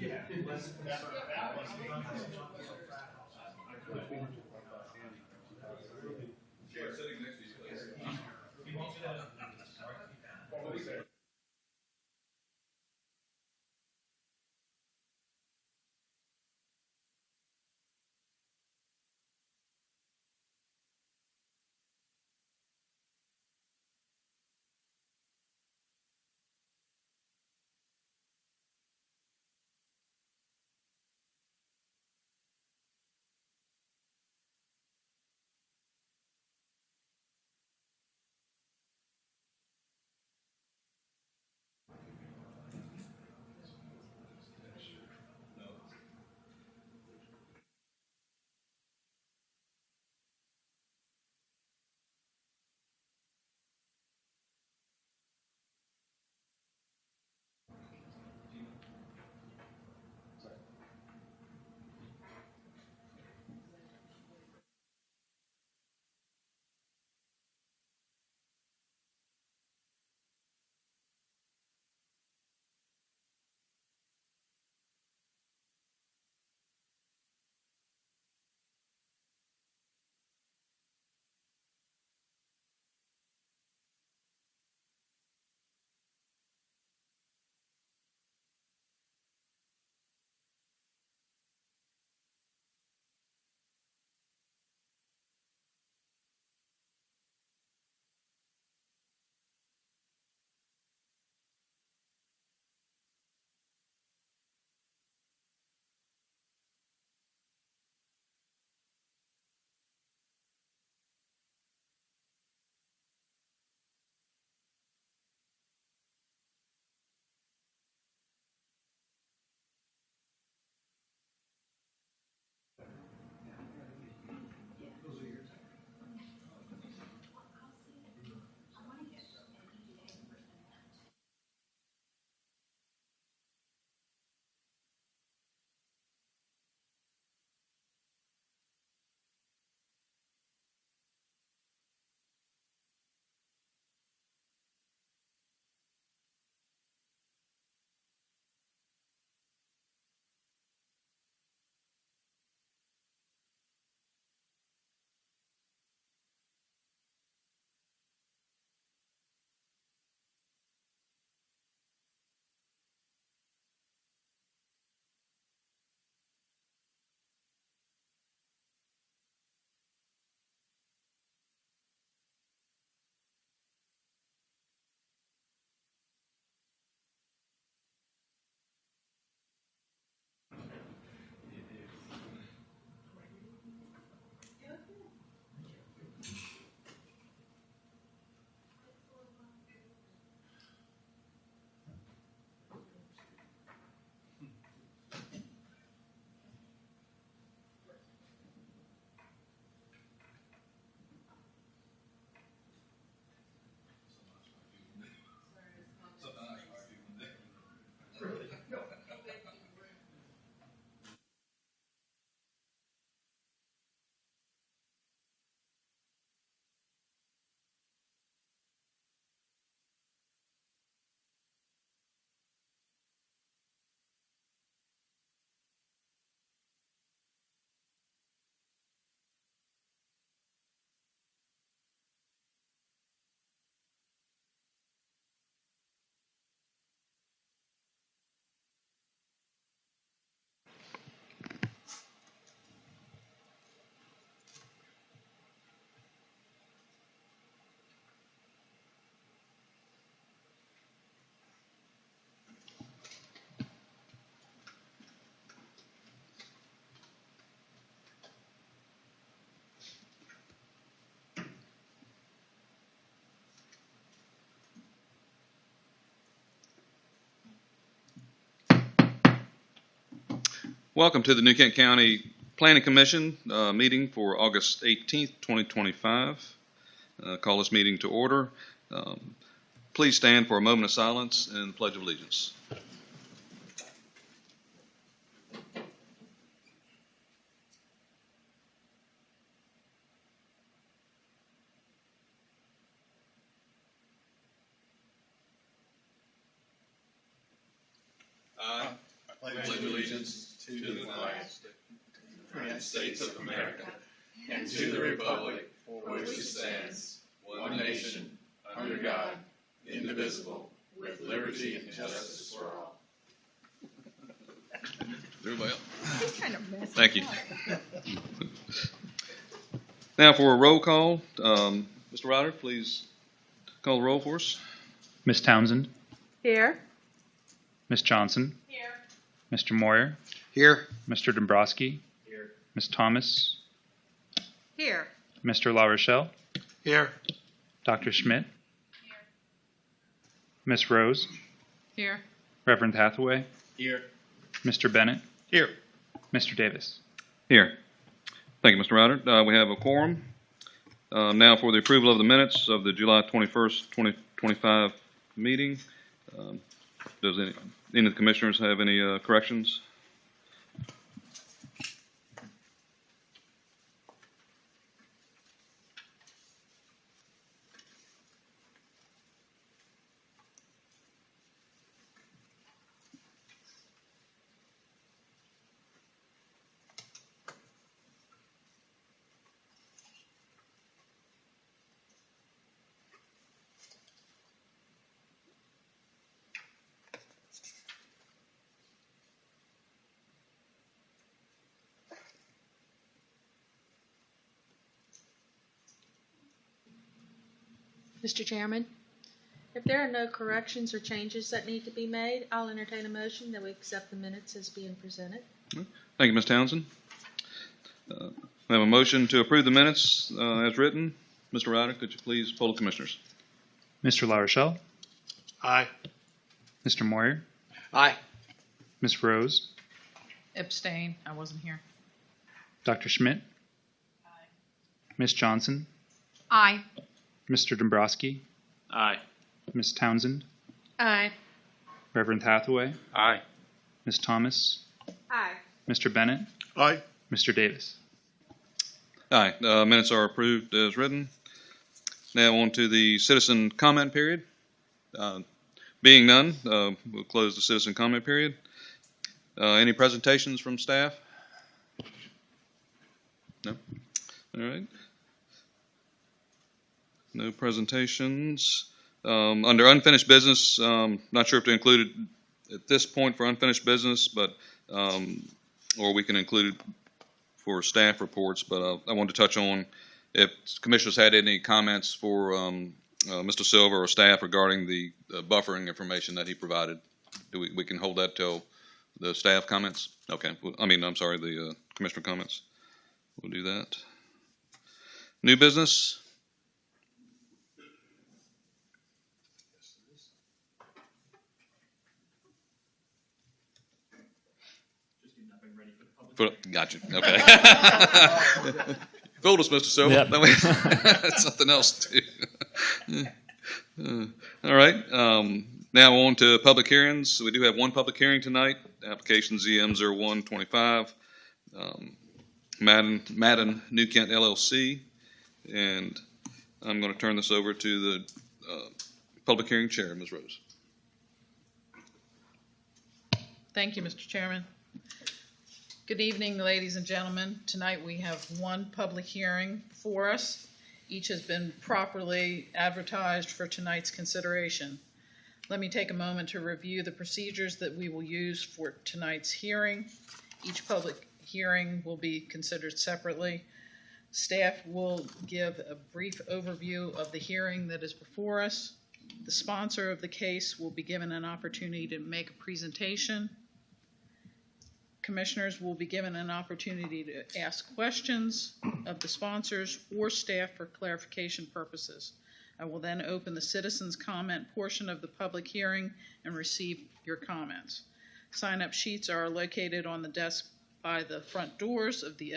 Yeah, less concerned. Chair sitting next to you, please. He wants to. Welcome to the New Kent County Planning Commission meeting for August 18th, 2025. Call this meeting to order. Please stand for a moment of silence and the Pledge of Allegiance. I pledge allegiance to the flag of the United States of America and to the republic for which it stands, one nation, under God, indivisible, with liberty and justice for all. Everybody else? He's kind of messy. Thank you. Now for a roll call, Mr. Ryder, please call the roll for us. Ms. Townsend, Here. Ms. Johnson, Here. Mr. Moyer, Here. Mr. Dombrowski, Here. Ms. Thomas, Here. Mr. La Rochelle, Here. Dr. Schmidt, Ms. Rose, Here. Reverend Hathaway, Here. Mr. Bennett, Here. Mr. Davis. Here. Thank you, Mr. Ryder. We have a quorum. Now for the approval of the minutes of the July 21st, 2025 meeting. Does any of the commissioners have any corrections? Mr. Chairman, if there are no corrections or changes that need to be made, I'll entertain a motion that we accept the minutes as being presented. Thank you, Ms. Townsend. We have a motion to approve the minutes as written. Mr. Ryder, could you please poll the commissioners? Mr. La Rochelle, Aye. Mr. Moyer, Aye. Ms. Rose, Abstain. I wasn't here. Dr. Schmidt, Ms. Johnson, Aye. Mr. Dombrowski, Aye. Ms. Townsend, Aye. Reverend Hathaway, Aye. Ms. Thomas, Aye. Mr. Bennett, Aye. Mr. Davis. Aye. Minutes are approved as written. Now on to the citizen comment period. Being none, we'll close the citizen comment period. Any presentations from staff? No? All right. No presentations. Under unfinished business, not sure if to include it at this point for unfinished business, but or we can include it for staff reports. But I wanted to touch on if commissioners had any comments for Mr. Silver or staff regarding the buffering information that he provided. We can hold that till the staff comments? Okay. I'm sorry, the commissioner comments. We'll do that. New business? Gotcha. Okay. Fooled us, Mr. Silver. Yep. That's something else too. All right. Now on to public hearings. We do have one public hearing tonight. Application ZM0125, Madden New Kent LLC, and I'm going to turn this over to the public hearing chair, Ms. Rose. Thank you, Mr. Chairman. Good evening, ladies and gentlemen. Tonight we have one public hearing for us. Each has been properly advertised for tonight's consideration. Let me take a moment to review the procedures that we will use for tonight's hearing. Each public hearing will be considered separately. Staff will give a brief overview of the hearing that is before us. The sponsor of the case will be given an opportunity to make a presentation. Commissioners will be given an opportunity to ask questions of the sponsors or staff for clarification purposes. I will then open the citizens' comment portion of the public hearing and receive your comments. Sign-up sheets are located on the desk by the front doors of the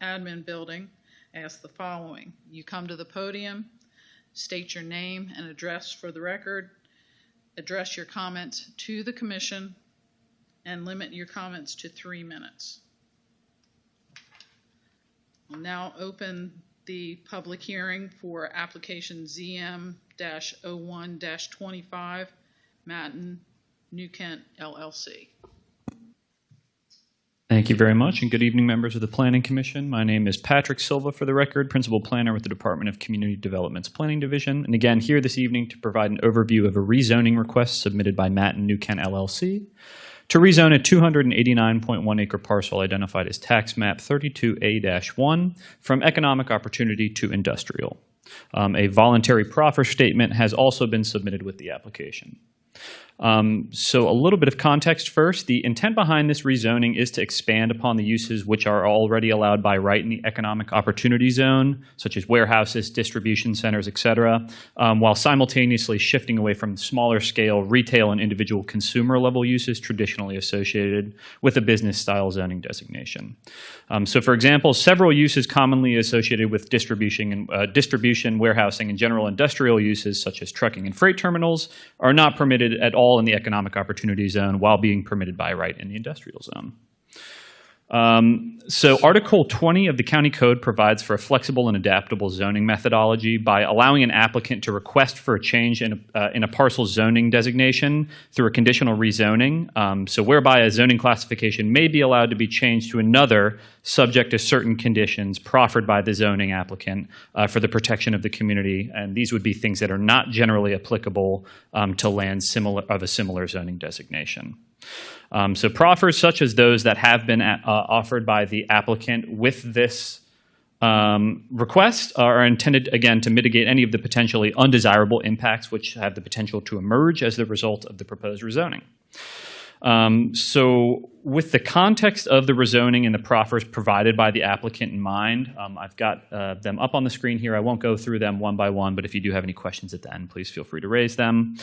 admin building. Ask the following. You come to the podium, state your name and address for the record, address your comments to the commission, and limit your comments to 3 minutes. I'll now open the public hearing for application ZM-01-25, Madden New Kent LLC. Thank you very much, and good evening, members of the Planning Commission. My name is Patrick Silva, for the record, Principal Planner with the Department of Community Development's Planning Division, and again, here this evening to provide an overview of a rezoning request submitted by Matt and New Kent LLC to rezone a 289.1-acre parcel identified as Tax Map 32A-1 from economic opportunity to industrial. A voluntary proffer statement has also been submitted with the application. So a little bit of context first. The intent behind this rezoning is to expand upon the uses which are already allowed by right in the economic opportunity zone, such as warehouses, distribution centers, et cetera, while simultaneously shifting away from smaller scale retail and individual consumer level uses traditionally associated with a business style zoning designation. So for example, several uses commonly associated with distribution, warehousing, and general industrial uses such as trucking and freight terminals are not permitted at all in the economic opportunity zone while being permitted by right in the industrial zone. So Article 20 of the County Code provides for a flexible and adaptable zoning methodology by allowing an applicant to request for a change in a parcel zoning designation through a conditional rezoning, so whereby a zoning classification may be allowed to be changed to another subject to certain conditions proffered by the zoning applicant for the protection of the community, and these would be things that are not generally applicable to lands of a similar zoning designation. So proffers such as those that have been offered by the applicant with this request are intended, again, to mitigate any of the potentially undesirable impacts which have the potential to emerge as the result of the proposed rezoning. So with the context of the rezoning and the proffers provided by the applicant in mind, I've got them up on the screen here. I won't go through them one by one, but if you do have any questions at the end, please feel free to raise them.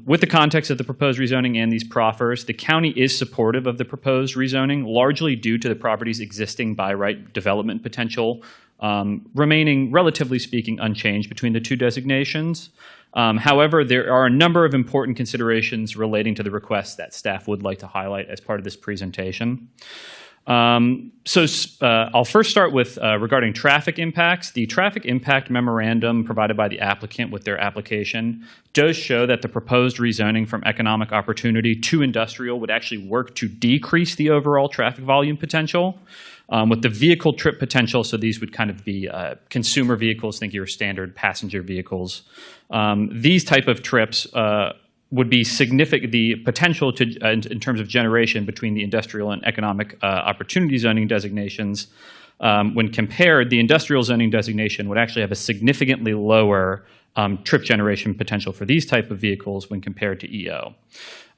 With the context of the proposed rezoning and these proffers, the county is supportive of the proposed rezoning, largely due to the property's existing by right development potential, remaining, relatively speaking, unchanged between the two designations. However, there are a number of important considerations relating to the request that staff would like to highlight as part of this presentation. I'll first start with regarding traffic impacts. The traffic impact memorandum provided by the applicant with their application does show that the proposed rezoning from economic opportunity to industrial would actually work to decrease the overall traffic volume potential. With the vehicle trip potential, so these would kind of be consumer vehicles, think your standard passenger vehicles. These type of trips would be significant, the potential to, in terms of generation between the industrial and economic opportunity zoning designations, when compared, the industrial zoning designation would actually have a significantly lower trip generation potential for these type of vehicles when compared to EO.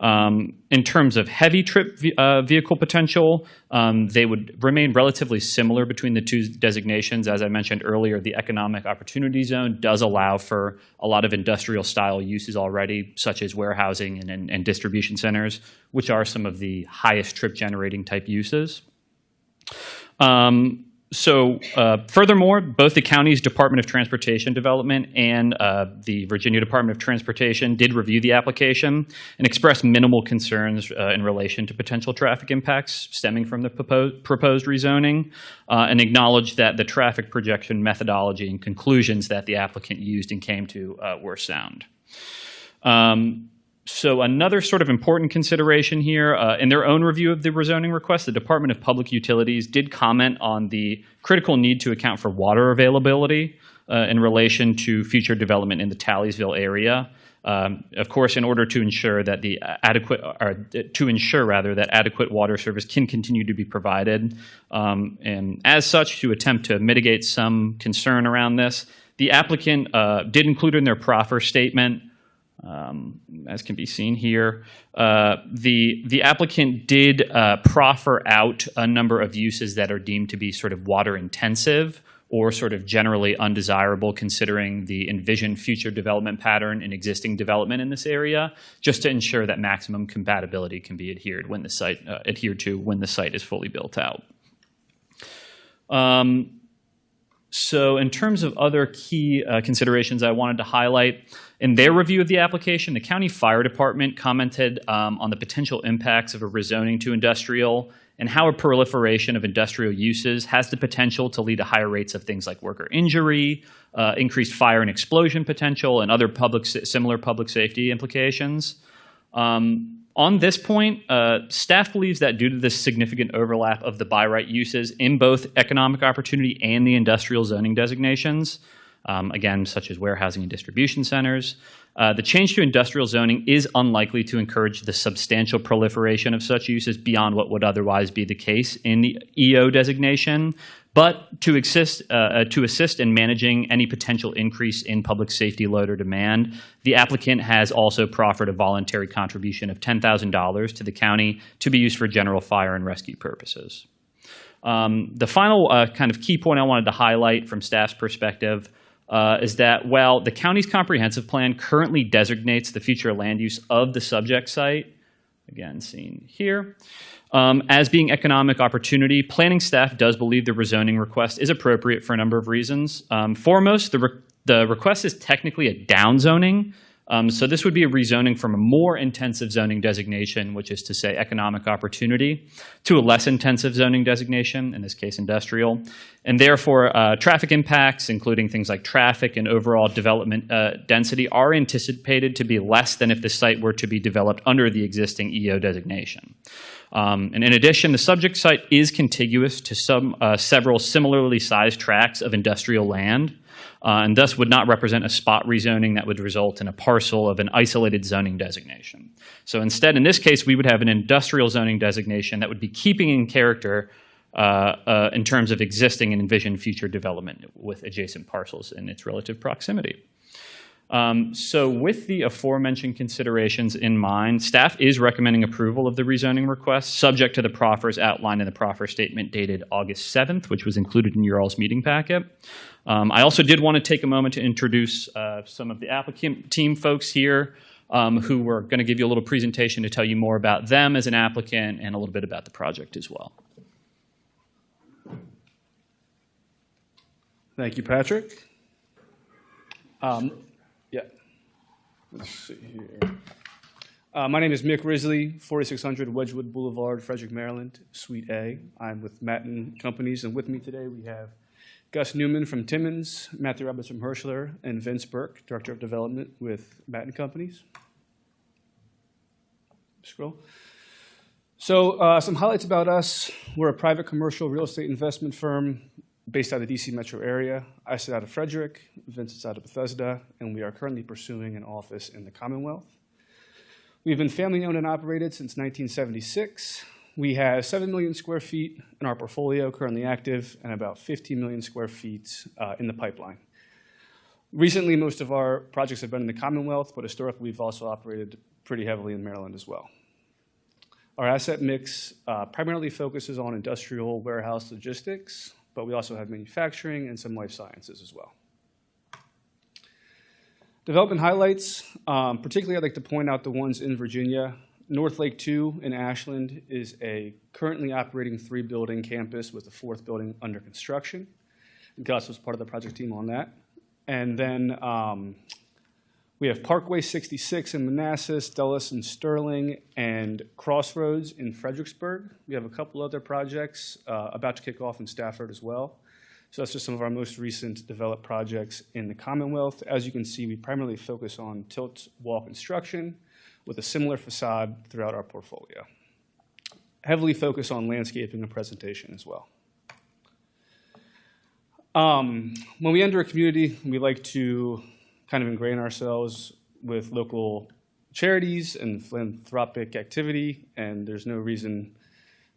In terms of heavy trip vehicle potential, they would remain relatively similar between the two designations. As I mentioned earlier, the economic opportunity zone does allow for a lot of industrial style uses already, such as warehousing and distribution centers, which are some of the highest trip generating type uses. Furthermore, both the county's Department of Transportation Development and the Virginia Department of Transportation did review the application and expressed minimal concerns in relation to potential traffic impacts stemming from the proposed rezoning, and acknowledged that the traffic projection methodology and conclusions that the applicant used and came to were sound. So another sort of important consideration here, in their own review of the rezoning request, the Department of Public Utilities did comment on the critical need to account for water availability in relation to future development in the Talliesville area. Of course, in order to ensure that adequate water service can continue to be provided, and as such, to attempt to mitigate some concern around this, the applicant did include in their proffer statement, as can be seen here, the applicant did proffer out a number of uses that are deemed to be sort of water intensive or sort of generally undesirable considering the envisioned future development pattern and existing development in this area, just to ensure that maximum compatibility can be adhered to when the site is fully built out. So in terms of other key considerations I wanted to highlight, in their review of the application, the county fire department commented on the potential impacts of a rezoning to industrial and how a proliferation of industrial uses has the potential to lead to higher rates of things like worker injury, increased fire and explosion potential, and other similar public safety implications. On this point, staff believes that due to the significant overlap of the by right uses in both economic opportunity and the industrial zoning designations, again, such as warehousing and distribution centers, the change to industrial zoning is unlikely to encourage the substantial proliferation of such uses beyond what would otherwise be the case in the EO designation. But to assist in managing any potential increase in public safety load or demand, the applicant has also proffered a voluntary contribution of $10,000 to the county to be used for general fire and rescue purposes. The final kind of key point I wanted to highlight from staff's perspective is that while the county's comprehensive plan currently designates the future land use of the subject site, again seen here, as being economic opportunity, planning staff does believe the rezoning request is appropriate for a number of reasons. Foremost, the request is technically a downzoning. So this would be a rezoning from a more intensive zoning designation, which is to say economic opportunity, to a less intensive zoning designation, in this case industrial. And therefore, traffic impacts, including things like traffic and overall development density, are anticipated to be less than if the site were to be developed under the existing EO designation. And in addition, the subject site is contiguous to several similarly sized tracts of industrial land, and thus would not represent a spot rezoning that would result in a parcel of an isolated zoning designation. So instead, in this case, we would have an industrial zoning designation that would be keeping in character in terms of existing and envisioned future development with adjacent parcels in its relative proximity. So with the aforementioned considerations in mind, staff is recommending approval of the rezoning request, subject to the proffers outlined in the proffer statement dated August 7th, which was included in your all's meeting packet. I also did want to take a moment to introduce some of the applicant team folks here who were going to give you a little presentation to tell you more about them as an applicant and a little bit about the project as well. Thank you, Patrick. Let's see here. My name is Mick Risley, 4600 Wedgwood Boulevard, Frederick, Maryland, Suite A. I'm with Matten Companies, and with me today we have Gus Newman from Timmins, Matthew Roberts from Hirschler, and Vince Burke, Director of Development with Matten Companies. Scroll. So some highlights about us. We're a private commercial real estate investment firm based out of the DC metro area. I sit out of Frederick, Vince is out of Bethesda, and we are currently pursuing an office in the Commonwealth. We've been family owned and operated since 1976. We have 7 million square feet in our portfolio currently active and about 15 million square feet in the pipeline. Recently, most of our projects have been in the Commonwealth, but historically we've also operated pretty heavily in Maryland as well. Our asset mix primarily focuses on industrial warehouse logistics, but we also have manufacturing and some life sciences as well. Development highlights, particularly I'd like to point out the ones in Virginia. North Lake 2 in Ashland is a currently operating 3-building campus with a 4th building under construction. Gus was part of the project team on that. And then we have Parkway 66 in Manassas, Dulles and Sterling, and Crossroads in Fredericksburg. We have a couple other projects about to kick off in Stafford as well. So that's just some of our most recent developed projects in the Commonwealth. As you can see, we primarily focus on tilt wall construction with a similar facade throughout our portfolio. Heavily focus on landscaping and presentation as well. When we enter a community, we like to kind of ingrain ourselves with local charities and philanthropic activity, and there's no reason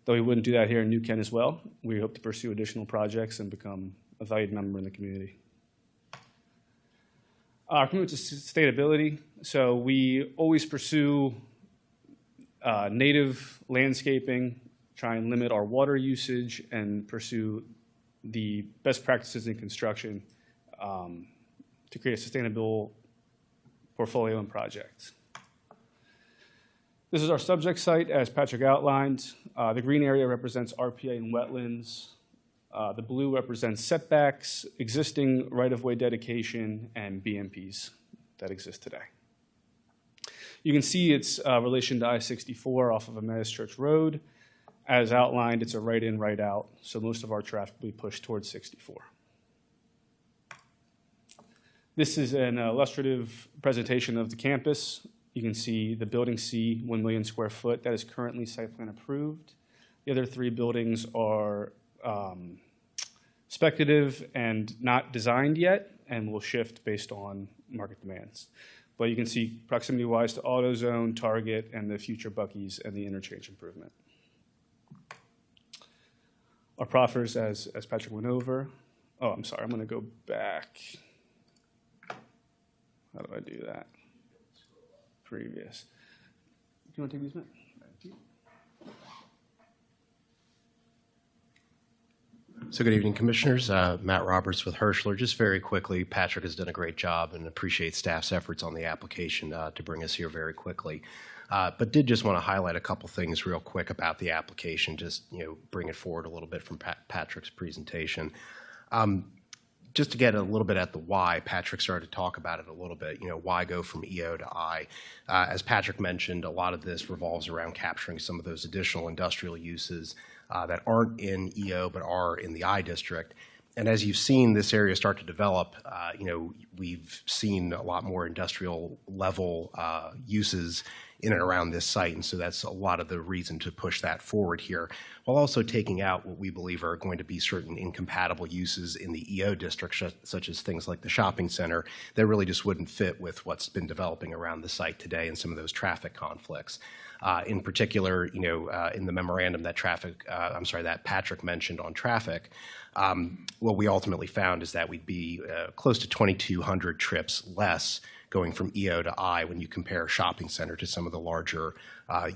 that we wouldn't do that here in New Kent as well. We hope to pursue additional projects and become a valued member in the community. Our commitment to sustainability, so we always pursue native landscaping, try and limit our water usage, and pursue the best practices in construction to create a sustainable portfolio and projects. This is our subject site, as Patrick outlined. The green area represents RPA and wetlands. The blue represents setbacks, existing right-of-way dedication, and BMPs that exist today. You can see its relation to I-64 off of Emmaus Church Road. As outlined, it's a right-in, right-out, so most of our traffic will be pushed towards 64. This is an illustrative presentation of the campus. You can see the building C, 1 million square foot, that is currently site plan approved. The other 3 buildings are speculative and not designed yet, and will shift based on market demands. But you can see proximity-wise to AutoZone, Target, and the future Buc-ee's and the interchange improvement. Our proffers, as Patrick went over. Oh, I'm sorry, I'm going to go back. How do I do that? Previous. Do you want to take these, Matt? Thank you. So good evening, Commissioners. Matt Roberts with Hirschler. Just very quickly, Patrick has done a great job and appreciate staff's efforts on the application to bring us here very quickly. But did just want to highlight a couple things real quick about the application, just bring it forward a little bit from Patrick's presentation. Just to get a little bit at the why, Patrick started to talk about it a little bit, why go from EO to I. As Patrick mentioned, a lot of this revolves around capturing some of those additional industrial uses that aren't in EO but are in the I district. And as you've seen this area start to develop, we've seen a lot more industrial level uses in and around this site. And so that's a lot of the reason to push that forward here, while also taking out what we believe are going to be certain incompatible uses in the EO district, such as things like the shopping center, that really just wouldn't fit with what's been developing around the site today and some of those traffic conflicts. In particular, in the memorandum that that Patrick mentioned on traffic, what we ultimately found is that we'd be close to 2,200 trips less going from EO to I when you compare shopping center to some of the larger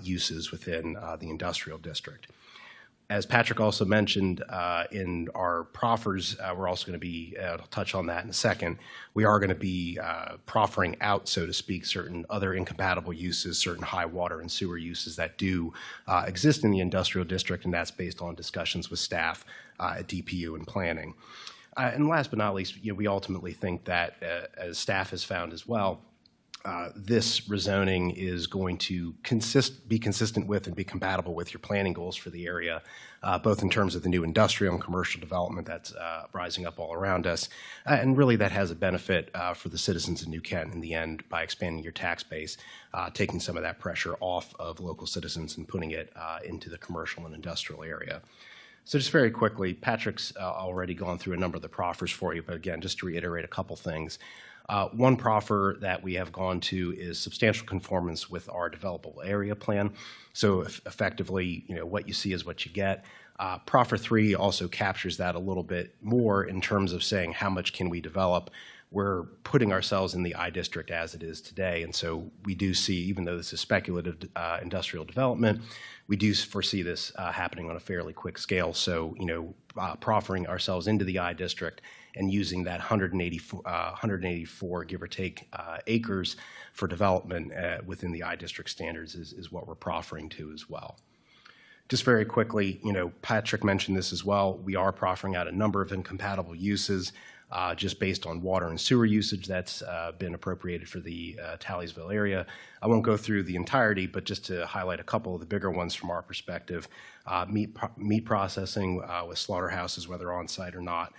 uses within the industrial district. As Patrick also mentioned in our proffers, we're also going to be, I'll touch on that in a second, we are going to be proffering out, so to speak, certain other incompatible uses, certain high water and sewer uses that do exist in the industrial district, and that's based on discussions with staff at DPU and planning. And last but not least, we ultimately think that, as staff has found as well, this rezoning is going to be consistent with and be compatible with your planning goals for the area, both in terms of the new industrial and commercial development that's rising up all around us. And really that has a benefit for the citizens of New Kent in the end by expanding your tax base, taking some of that pressure off of local citizens and putting it into the commercial and industrial area. So just very quickly, Patrick's already gone through a number of the proffers for you, but again, just to reiterate a couple things. One proffer that we have gone to is substantial conformance with our developable area plan. So effectively, what you see is what you get. Proffer 3 also captures that a little bit more in terms of saying how much can we develop. We're putting ourselves in the I district as it is today, and so we do see, even though this is speculative industrial development, we do foresee this happening on a fairly quick scale. So, proffering ourselves into the I district and using that 184, give or take, acres for development within the I district standards is what we're proffering to as well. Just very quickly, Patrick mentioned this as well. We are proffering out a number of incompatible uses just based on water and sewer usage that's been appropriated for the Talliesville area. I won't go through the entirety, but just to highlight a couple of the bigger ones from our perspective. Meat processing with slaughterhouses, whether on-site or not.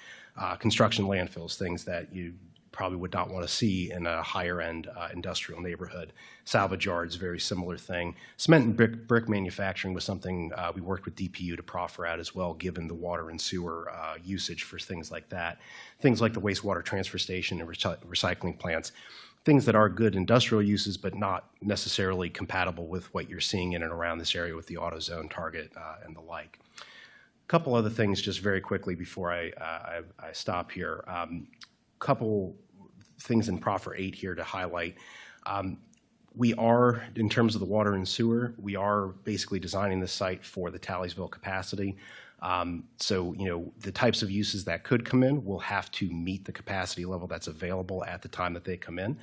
Construction landfills, things that you probably would not want to see in a higher-end industrial neighborhood. Salvage yards, very similar thing. Cement and brick manufacturing was something we worked with DPU to proffer out as well, given the water and sewer usage for things like that. Things like the wastewater transfer station and recycling plants. Things that are good industrial uses, but not necessarily compatible with what you're seeing in and around this area with the AutoZone, Target, and the like. A couple other things just very quickly before I stop here. Couple things in Proffer 8 here to highlight. We are, in terms of the water and sewer, we are basically designing the site for the Talliesville capacity. So, the types of uses that could come in will have to meet the capacity level that's available at the time that they come in.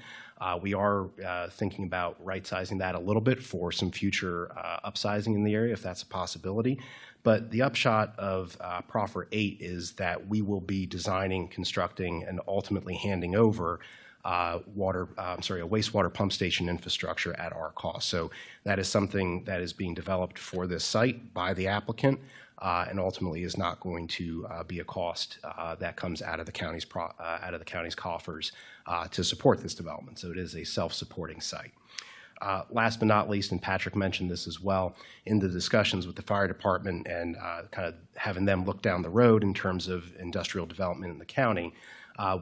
We are thinking about right-sizing that a little bit for some future upsizing in the area, if that's a possibility. But the upshot of Proffer 8 is that we will be designing, constructing, and ultimately handing over a wastewater pump station infrastructure at our cost. So that is something that is being developed for this site by the applicant, and ultimately is not going to be a cost that comes out of the county's coffers to support this development. So it is a self-supporting site. Last but not least, and Patrick mentioned this as well, in the discussions with the fire department and kind of having them look down the road in terms of industrial development in the county,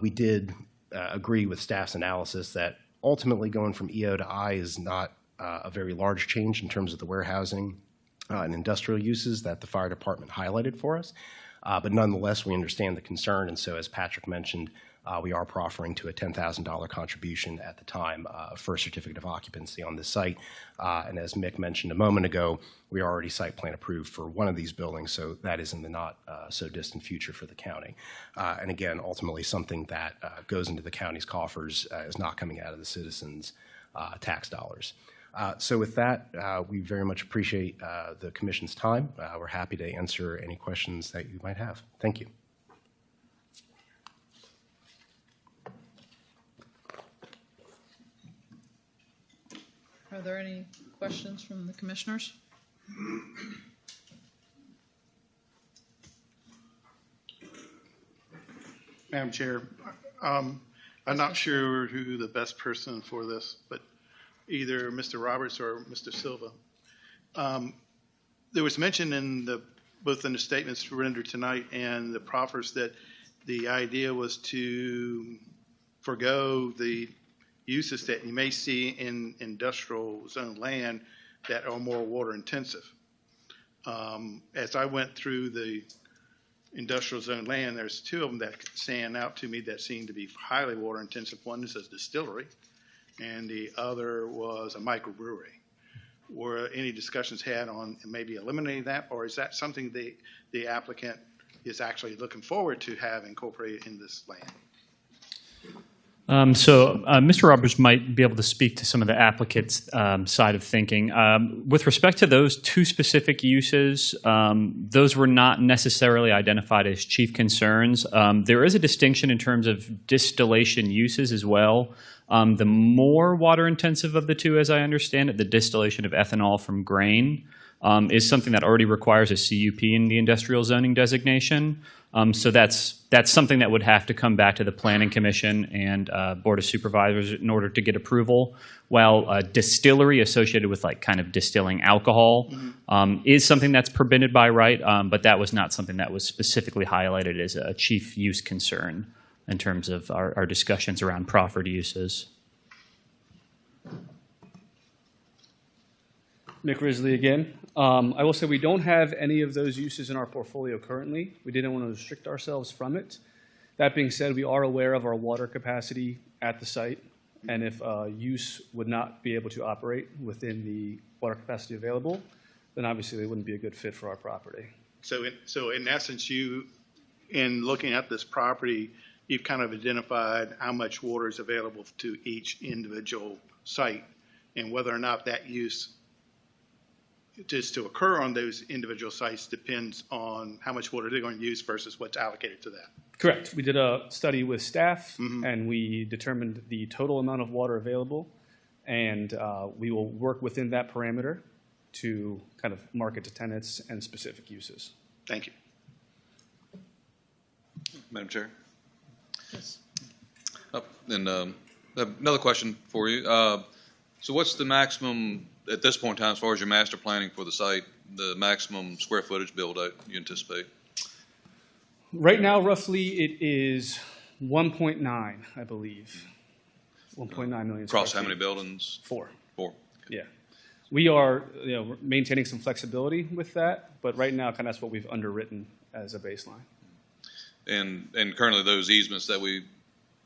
we did agree with staff's analysis that ultimately going from EO to I is not a very large change in terms of the warehousing and industrial uses that the fire department highlighted for us. But nonetheless, we understand the concern, and so as Patrick mentioned, we are proffering to a $10,000 contribution at the time for a certificate of occupancy on this site. And as Mick mentioned a moment ago, we are already site plan approved for one of these buildings, so that is in the not so distant future for the county. And again, ultimately something that goes into the county's coffers is not coming out of the citizens' tax dollars. So with that, we very much appreciate the commission's time. We're happy to answer any questions that you might have. Thank you. Are there any questions from the commissioners? Madam Chair, I'm not sure who the best person for this, but either Mr. Roberts or Mr. Silva. There was mention in both in the statements rendered tonight and the proffers that the idea was to forego the uses that you may see in industrial zone land that are more water intensive. As I went through the industrial zone land, there's two of them that stand out to me that seem to be highly water intensive. One is a distillery, and the other was a microbrewery. Were any discussions had on maybe eliminating that, or is that something the applicant is actually looking forward to have incorporated in this land? Mr. Roberts might be able to speak to some of the applicant's side of thinking. With respect to those two specific uses, those were not necessarily identified as chief concerns. There is a distinction in terms of distillation uses as well. The more water intensive of the two, as I understand it, the distillation of ethanol from grain, is something that already requires a CUP in the industrial zoning designation. So that's something that would have to come back to the Planning Commission and Board of Supervisors in order to get approval. While distillery associated with like kind of distilling alcohol is something that's permitted by right, but that was not something that was specifically highlighted as a chief use concern in terms of our discussions around proffered uses. Mick Risley again. I will say we don't have any of those uses in our portfolio currently. We didn't want to restrict ourselves from it. That being said, we are aware of our water capacity at the site, and if use would not be able to operate within the water capacity available, then obviously they wouldn't be a good fit for our property. So in essence, in looking at this property, you've kind of identified how much water is available to each individual site, and whether or not that use just to occur on those individual sites depends on how much water they're going to use versus what's allocated to that. Correct. We did a study with staff, and we determined the total amount of water available, and we will work within that parameter to kind of market to tenants and specific uses. Thank you. Madam Chair. Yes. And another question for you. So what's the maximum, at this point in time, as far as your master planning for the site, the maximum square footage build out you anticipate? Right now, roughly, it is 1.9, I believe. 1.9 million square Across how feet. many buildings? 4. 4. Yeah. We are maintaining some flexibility with that, but right now, kind of that's what we've underwritten as a baseline. And currently those easements that we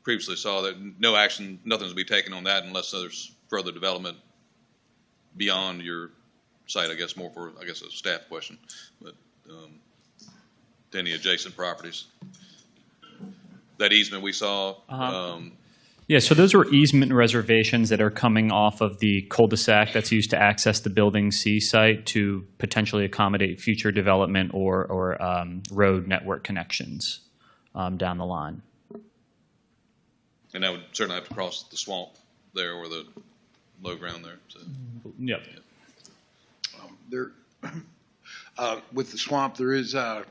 previously saw, that no action, nothing's to be taken on that unless there's further development beyond your site, I guess more for, a staff question, but to any adjacent properties. That easement we saw. Yeah, so those were easement reservations that are coming off of the cul-de-sac that's used to access the Building C site to potentially accommodate future development or road network connections down the line. And that would certainly have to cross the swamp there or the low ground there. So. Yep. There, with the swamp, there is a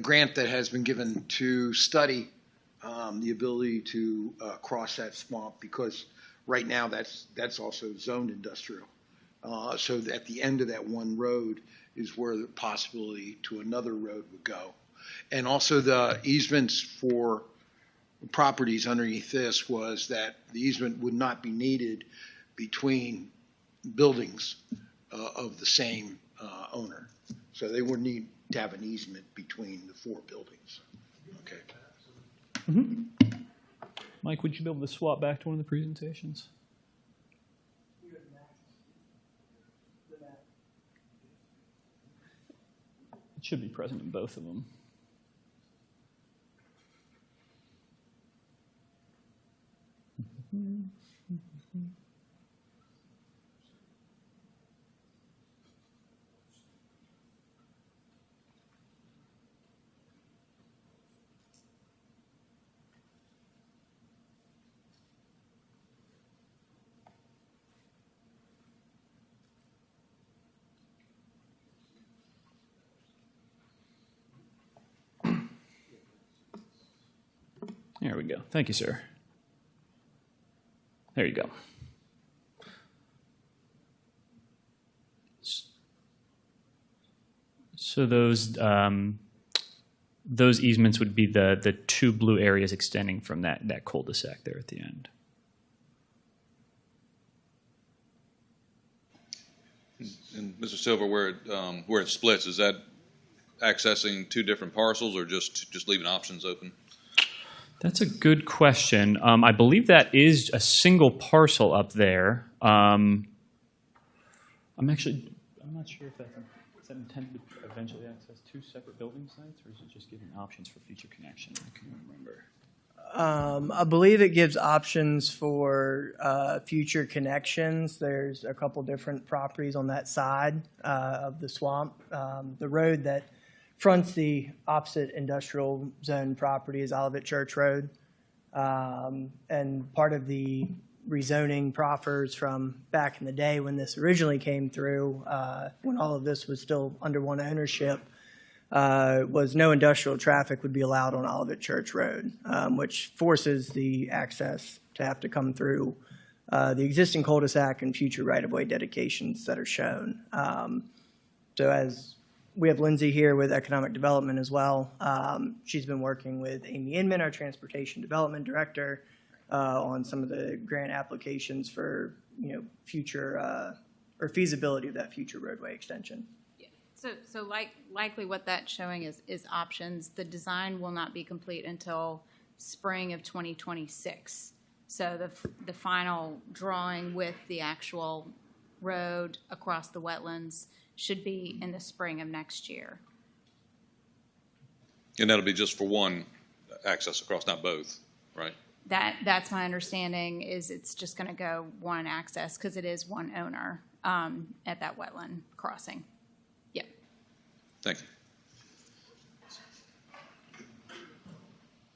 grant that has been given to study the ability to cross that swamp, because right now, that's also zoned industrial. So at the end of that one road is where the possibility to another road would go. And also the easements for properties underneath this was that the easement would not be needed between buildings of the same owner. So they would need to have an easement between the 4 buildings. Okay. Mike, would you be able to swap back to one of the presentations? It should be present in both of them. There we go. Thank you, sir. There you go. So those easements would be the 2 blue areas extending from that cul-de-sac there at the end. And Mr. Silver, where it splits, is that accessing 2 different parcels or just leaving options open? That's a good question. I believe that is a single parcel up there. I'm not sure if is that intended to eventually access 2 separate building sites, or is it just giving options for future connection? I can't remember. I believe it gives options for future connections. There's a couple different properties on that side of the swamp. The road that fronts the opposite industrial zone property is Olivet Church Road. And part of the rezoning proffers from back in the day when this originally came through, when all of this was still under one ownership, was no industrial traffic would be allowed on Olivet Church Road, which forces the access to have to come through the existing cul-de-sac and future right-of-way dedications that are shown. So as we have Lindsay here with Economic Development as well. She's been working with Amy Inman, our Transportation Development Director, on some of the grant applications for future or feasibility of that future roadway extension. Yeah. So likely what that's showing is options. The design will not be complete until spring of 2026. So the final drawing with the actual road across the wetlands should be in the spring of next year. And that'll be just for one access across, not both, right? That's my understanding, is it's just going to go one access because it is one owner at that wetland crossing. Yep. Thank you.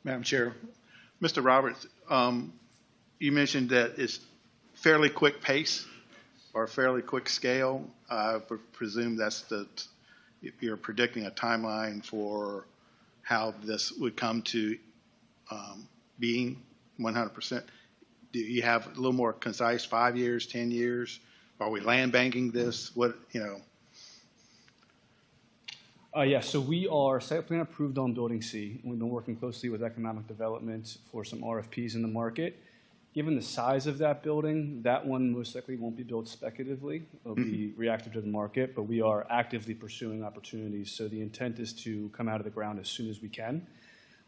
Madam Chair, Mr. Roberts, you mentioned that it's fairly quick pace or fairly quick scale. I presume that's you're predicting a timeline for how this would come to being 100%. Do you have a little more concise, 5 years, 10 years? Are we land banking this? Yeah, so we are site plan approved on Building C. We've been working closely with Economic Development for some RFPs in the market. Given the size of that building, that one most likely won't be built speculatively. It'll be reactive to the market, but we are actively pursuing opportunities. So the intent is to come out of the ground as soon as we can.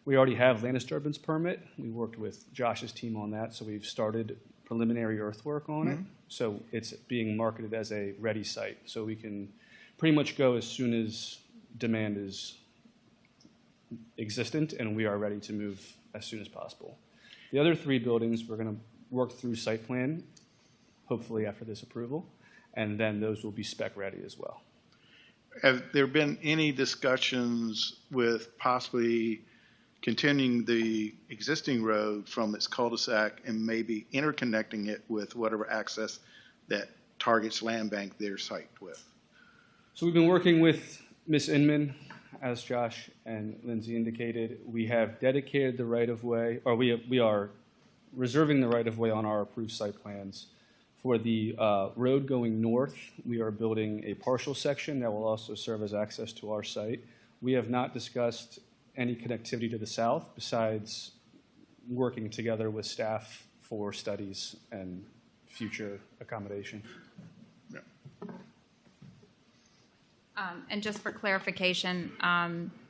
We already have land disturbance permit. We worked with Josh's team on that, so we've started preliminary earthwork on it. So it's being marketed as a ready site. So we can pretty much go as soon as demand is existent, and we are ready to move as soon as possible. The other 3 buildings, we're going to work through site plan, hopefully after this approval, and then those will be spec ready as well. Have there been any discussions with possibly continuing the existing road from its cul-de-sac and maybe interconnecting it with whatever access that targets land bank their site with? So we've been working with Ms. Inman, as Josh and Lindsay indicated. We have dedicated the right-of-way, or we are reserving the right-of-way on our approved site plans. For the road going north, we are building a partial section that will also serve as access to our site. We have not discussed any connectivity to the south besides working together with staff for studies and future accommodation. And just for clarification,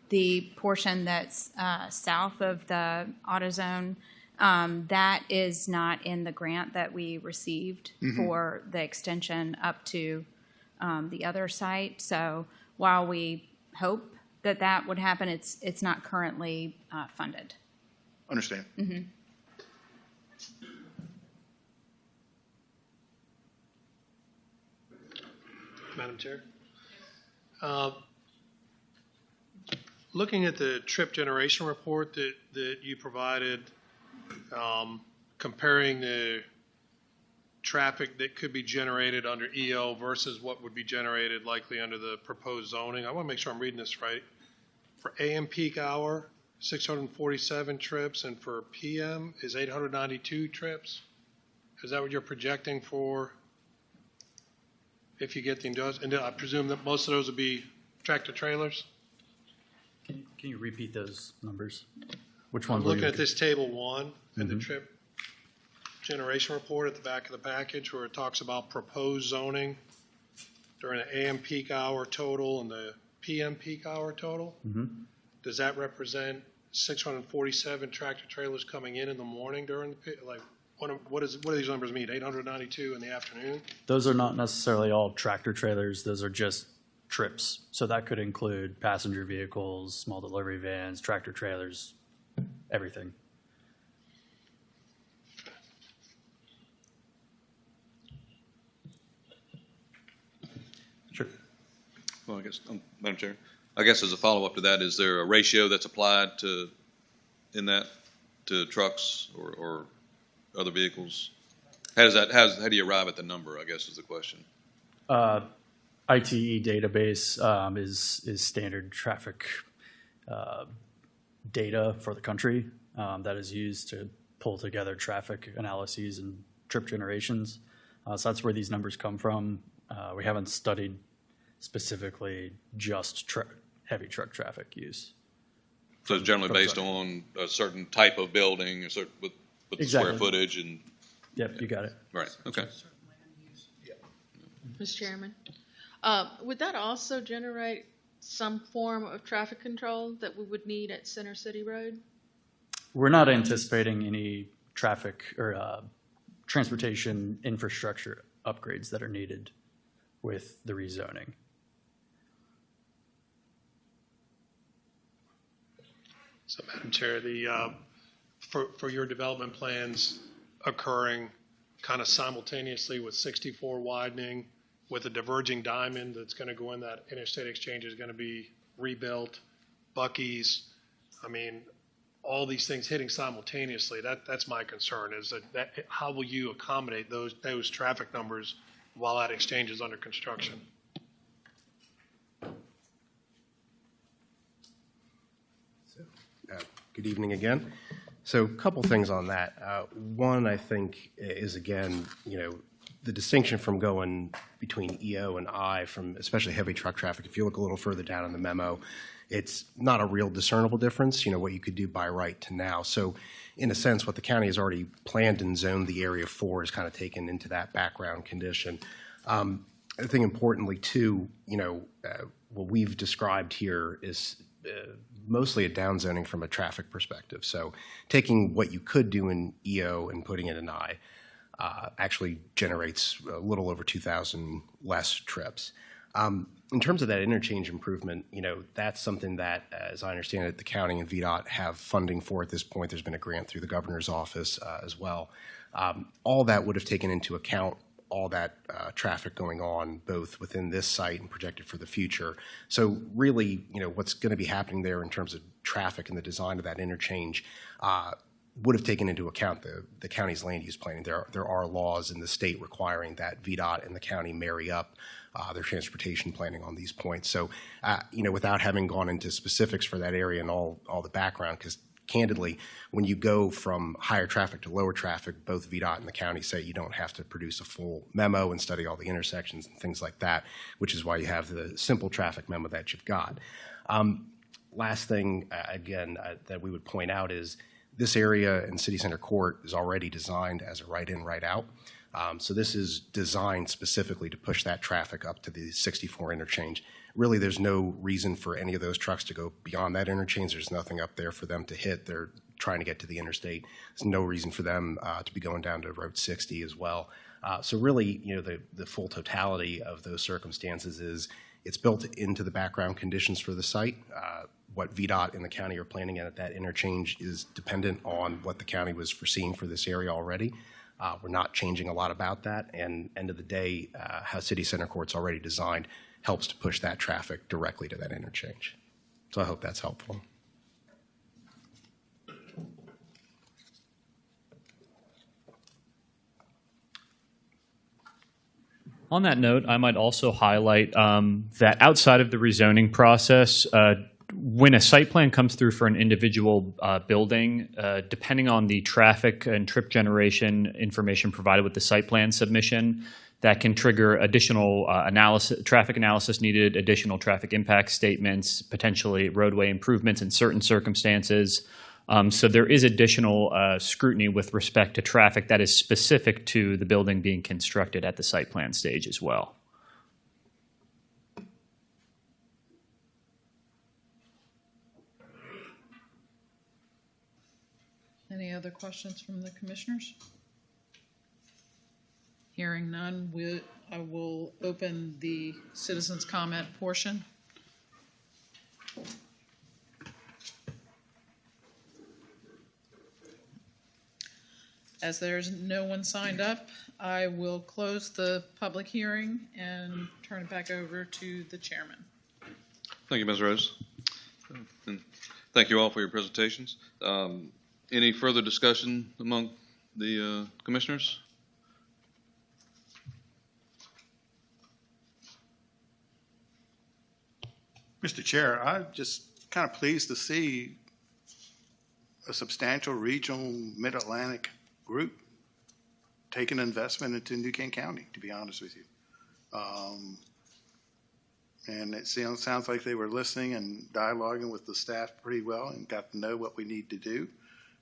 the portion that's south of the AutoZone, that is not in the grant that we received for the extension up to the other site. So while we hope that that would happen, it's not currently funded. Understand. Madam Chair. Looking at the trip generation report that you provided, comparing the traffic that could be generated under EO versus what would be generated likely under the proposed zoning, I want to make sure I'm reading this right. For AM peak hour, 647 trips, and for PM is 892 trips? Is that what you're projecting for if you get the industrial? And I presume that most of those would be tractor trailers? Can you repeat those numbers? Which ones? I'm looking at this table 1 and the trip generation report at the back of the package where it talks about proposed zoning during the AM peak hour total and the PM peak hour total. Does that represent 647 tractor trailers coming in the morning during the like? What do these numbers mean? 892 in the afternoon? Those are not necessarily all tractor trailers. Those are just trips. So that could include passenger vehicles, small delivery vans, tractor trailers, everything. Sure. Well, I guess, Madam Chair, I guess as a follow-up to that, is there a ratio that's applied to trucks or other vehicles? How do you arrive at the number, I guess is the question. ITE database is standard traffic data for the country that is used to pull together traffic analyses and trip generations. So that's where these numbers come from. We haven't studied specifically just heavy truck traffic use. So it's generally based on a certain type of building, a certain, with the square footage and. Yep, you got it. Right, okay. Mr. Chairman, would that also generate some form of traffic control that we would need at Center City Road? We're not anticipating any traffic or transportation infrastructure upgrades that are needed with the rezoning. So, Madam Chair, the for your development plans occurring kind of simultaneously with 64 widening, with a diverging diamond that's going to go in that interstate exchange is going to be rebuilt, Buc-ee's, I mean, all these things hitting simultaneously. That's my concern. Is that how will you accommodate those traffic numbers while that exchange is under construction? Good evening again. So a couple things on that. One, I think, is again, the distinction from going between EO and I from especially heavy truck traffic. If you look a little further down in the memo, it's not a real discernible difference, what you could do by right to now. So in a sense, what the county has already planned and zoned the area for is kind of taken into that background condition. I think importantly too, what we've described here is mostly a downzoning from a traffic perspective. So taking what you could do in EO and putting it in I actually generates a little over 2,000 less trips. In terms of that interchange improvement, that's something that, as I understand it, the county and VDOT have funding for at this point. There's been a grant through the governor's office as well. All that would have taken into account all that traffic going on both within this site and projected for the future. So really, what's going to be happening there in terms of traffic and the design of that interchange would have taken into account the county's land use planning. There are laws in the state requiring that VDOT and the county marry up their transportation planning on these points. So, without having gone into specifics for that area and all the background, because candidly, when you go from higher traffic to lower traffic, both VDOT and the county say you don't have to produce a full memo and study all the intersections and things like that, which is why you have the simple traffic memo that you've got. Last thing, again, that we would point out is this area in City Center Court is already designed as a right-in, right-out. So this is designed specifically to push that traffic up to the 64 interchange. Really, there's no reason for any of those trucks to go beyond that interchange. There's nothing up there for them to hit. They're trying to get to the interstate. There's no reason for them to be going down to Route 60 as well. So really, the full totality of those circumstances is it's built into the background conditions for the site. What VDOT and the county are planning at that interchange is dependent on what the county was foreseeing for this area already. We're not changing a lot about that, and end of the day, how City Center Court's already designed helps to push that traffic directly to that interchange. So I hope that's helpful. On that note, I might also highlight that outside of the rezoning process, when a site plan comes through for an individual building, depending on the traffic and trip generation information provided with the site plan submission, that can trigger additional traffic analysis needed, additional traffic impact statements, potentially roadway improvements in certain circumstances. So there is additional scrutiny with respect to traffic that is specific to the building being constructed at the site plan stage as well. Any other questions from the commissioners? Hearing none, I will open the citizens' comment portion. As there's no one signed up, I will close the public hearing and turn it back over to the chairman. Thank you, Ms. Rose. And thank you all for your presentations. Any further discussion among the commissioners? Mr. Chair, I'm just kind of pleased to see a substantial regional mid-Atlantic group take an investment into New Kent County, to be honest with you. And it sounds like they were listening and dialoguing with the staff pretty well and got to know what we need to do.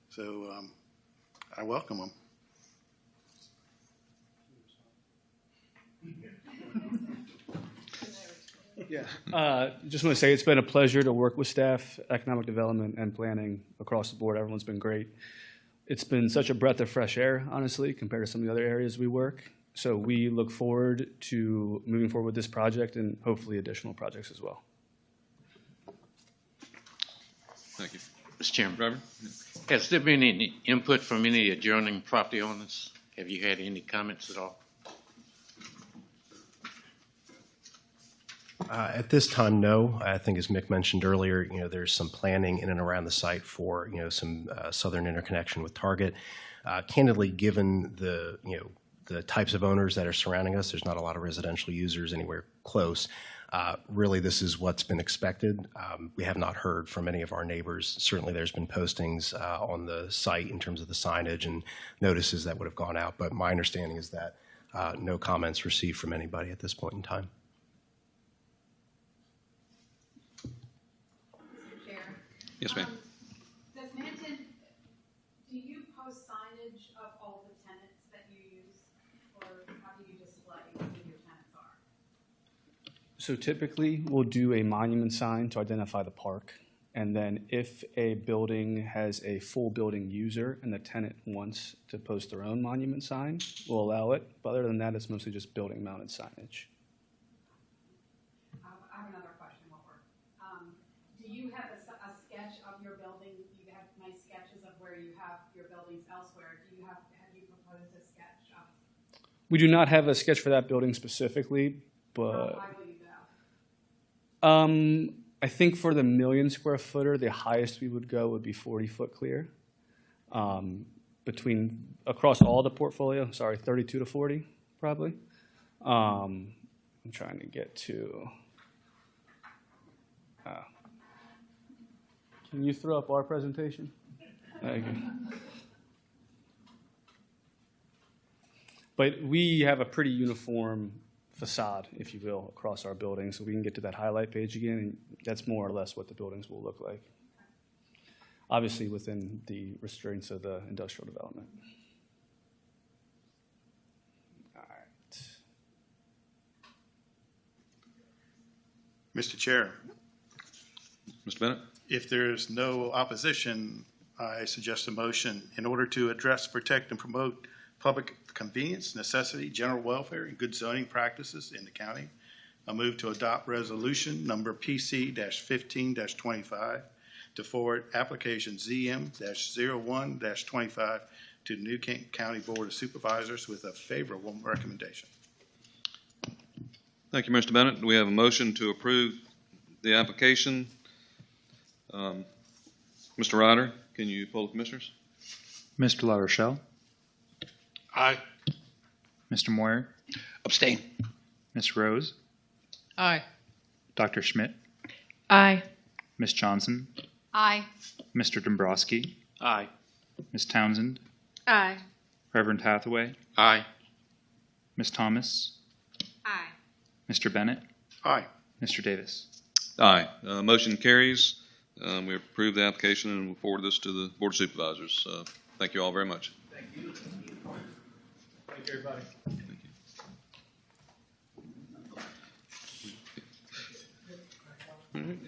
So I welcome them. Yeah, just want to say it's been a pleasure to work with staff, economic development, and planning across the board. Everyone's been great. It's been such a breath of fresh air, honestly, compared to some of the other areas we work. So we look forward to moving forward with this project and hopefully additional projects as well. Thank you. Mr. Chairman. Robert? Has there been any input from any adjoining property owners? Have you had any comments at all? At this time, no. I think as Mick mentioned earlier, there's some planning in and around the site for, some southern interconnection with Target. Candidly, given the types of owners that are surrounding us, there's not a lot of residential users anywhere close. Really, this is what's been expected. We have not heard from any of our neighbors. Certainly, there's been postings on the site in terms of the signage and notices that would have gone out, but my understanding is that no comments received from anybody at this point in time. Yes, ma'am. Does Manton, do you post signage of all the tenants that you use, or how do you display who your tenants are? So typically, we'll do a monument sign to identify the park. And then if a building has a full building user and the tenant wants to post their own monument sign, we'll allow it. But other than that, it's mostly just building mounted signage. I have another question while do you have a sketch of your building? You have nice sketches of where you have your buildings elsewhere. Have you proposed a sketch of? We do not have a sketch for that building specifically, but How high will you go? I think for the 1 million square footer, the highest we would go would be 40-foot clear. Across all the portfolio, 32 to 40 probably. I'm trying to get to. Can you throw up our presentation? Okay. But we have a pretty uniform facade, if you will, across our buildings. So we can get to that highlight page again, and that's more or less what the buildings will look like. Obviously within the restraints of the industrial development. All right. Mr. Chair, Mr. Bennett? if there's no opposition, I suggest a motion in order to address, protect, and promote public convenience, necessity, general welfare, and good zoning practices in the county. I move to adopt resolution number PC-15-25 to forward application ZM-01-25 to the New Kent County Board of Supervisors with a favorable recommendation. Thank you, Mr. Bennett. We have a motion to approve the application. Mr. Ryder, can you poll the commissioners? Mr. La Rochelle, Aye. Mr. Moyer, Abstain. Ms. Rose, Aye. Dr. Schmidt, Aye. Ms. Johnson, Aye. Mr. Dombrowski, Aye. Ms. Townsend, Aye. Reverend Hathaway, Aye. Ms. Thomas, Aye. Mr. Bennett, Aye. Mr. Davis. Aye. Motion carries. We approve the application and we'll forward this to the Board of Supervisors. Thank you all very much. Thank you. Thank you, everybody. All right.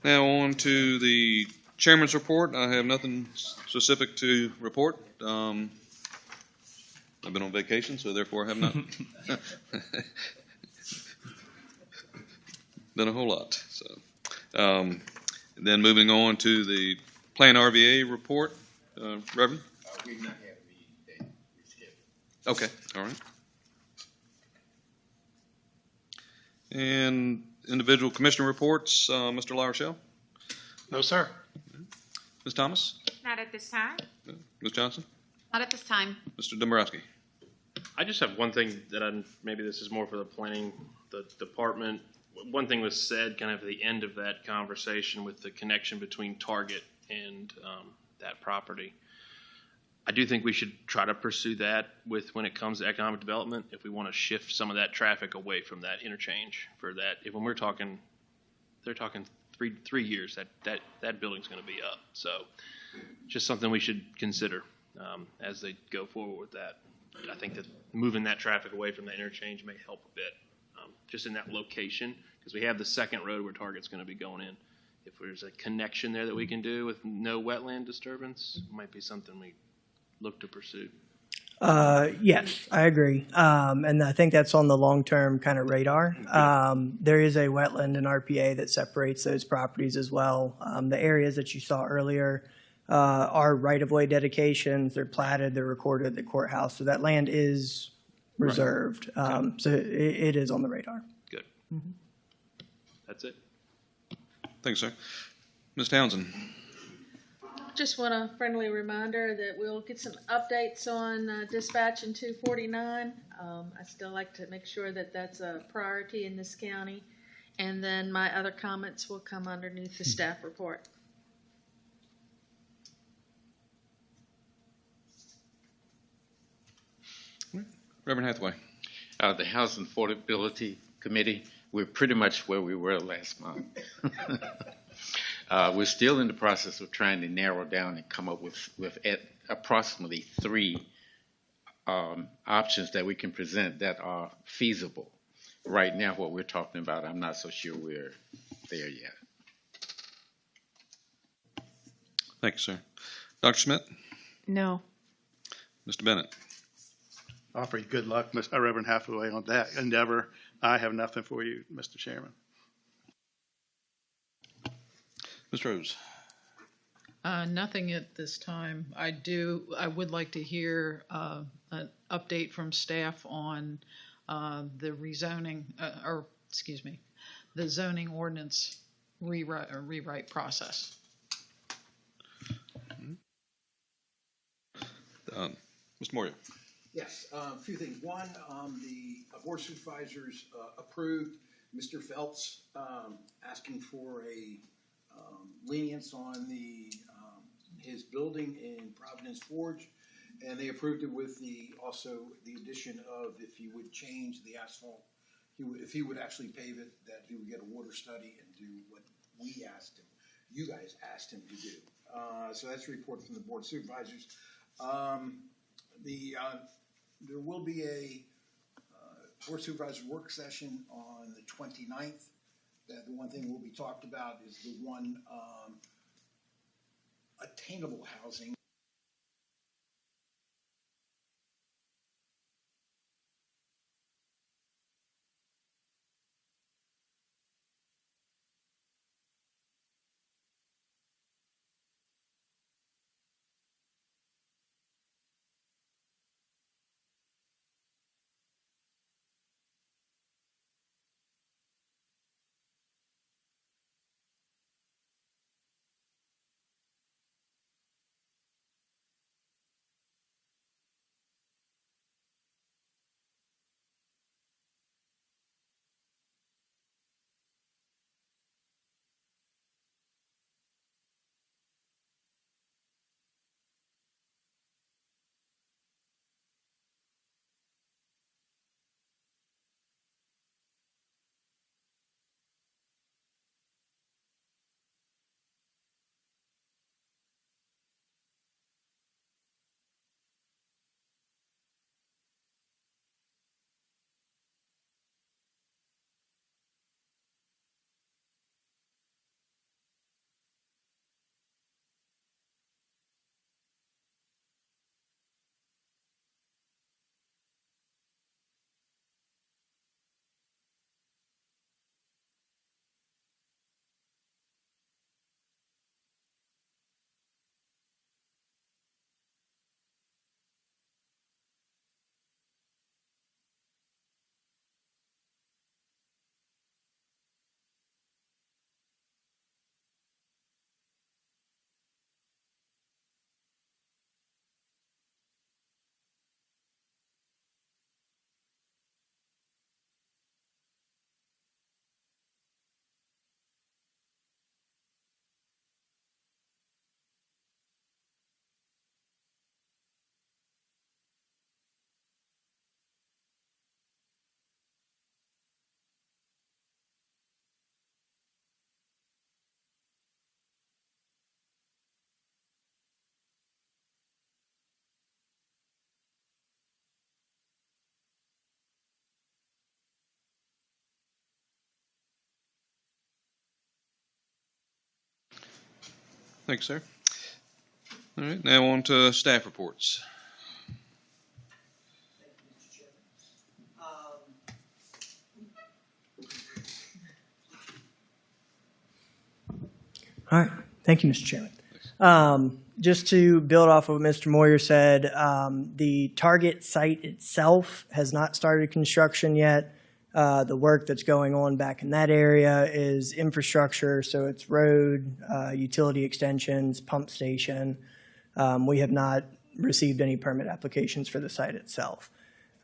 Now on to the chairman's report. I have nothing specific to report. I've been on vacation, so therefore I have not done a whole lot. So, then moving on to the Plan RVA report, Reverend. We've not had a meeting today. We scheduled. Okay, all right. And individual commissioner reports, Mr. La Rochelle, No, sir. Ms. Thomas, Not at this time. Ms. Johnson, Not at this time. Mr. Dombrowski. I just have one thing that maybe this is more for the planning, the department. One thing was said kind of at the end of that conversation with the connection between Target and that property. I do think we should try to pursue that when it comes to economic development, if we want to shift some of that traffic away from that interchange for that. If when we're talking, they're talking three years, that building's going to be up. So just something we should consider as they go forward with that. I think that moving that traffic away from the interchange may help a bit, just in that location, because we have the second road where Target's going to be going in. If there's a connection there that we can do with no wetland disturbance, it might be something we look to pursue. Yes, I agree. And I think that's on the long-term kind of radar. There is a wetland in RPA that separates those properties as well. The areas that you saw earlier are right-of-way dedications. They're platted, they're recorded at the courthouse. So that land is reserved. So it is on the radar. Good. That's it. Thanks, sir. Ms. Townsend. Just want a friendly reminder that we'll get some updates on dispatch in 249. I still like to make sure that that's a priority in this county. And then my other comments will come underneath the staff report. Reverend Hathaway. The Housing Affordability Committee, we're pretty much where we were last month. We're still in the process of trying to narrow down and come up with approximately 3 options that we can present that are feasible. Right now, what we're talking about, I'm not so sure we're there yet. Thank you, sir. Dr. Schmidt? No. Mr. Bennett? Offer you good luck, Reverend Hathaway, on that endeavor. I have nothing for you, Mr. Chairman. Ms. Rose? Nothing at this time. I would like to hear an update from staff on the rezoning, the zoning ordinance rewrite process. Mr. Moyer? Yes, a few things. One, the Board of Supervisors approved Mr. Phelps asking for a lenience on the his building in Providence Forge. And they approved it with also the addition of, if he would change the asphalt, if he would actually pave it, that he would get a water study and do what we asked him, you guys asked him to do. So that's a report from the Board of Supervisors. There will be a Board of Supervisors work session on the 29th. The one thing will be talked about is the one attainable housing. Thanks, sir. All right, now on to staff reports. All right. Thank you, Mr. Chairman. Just to build off of what Mr. Moyer said, the Target site itself has not started construction yet. The work that's going on back in that area is infrastructure, so it's road, utility extensions, pump station. We have not received any permit applications for the site itself.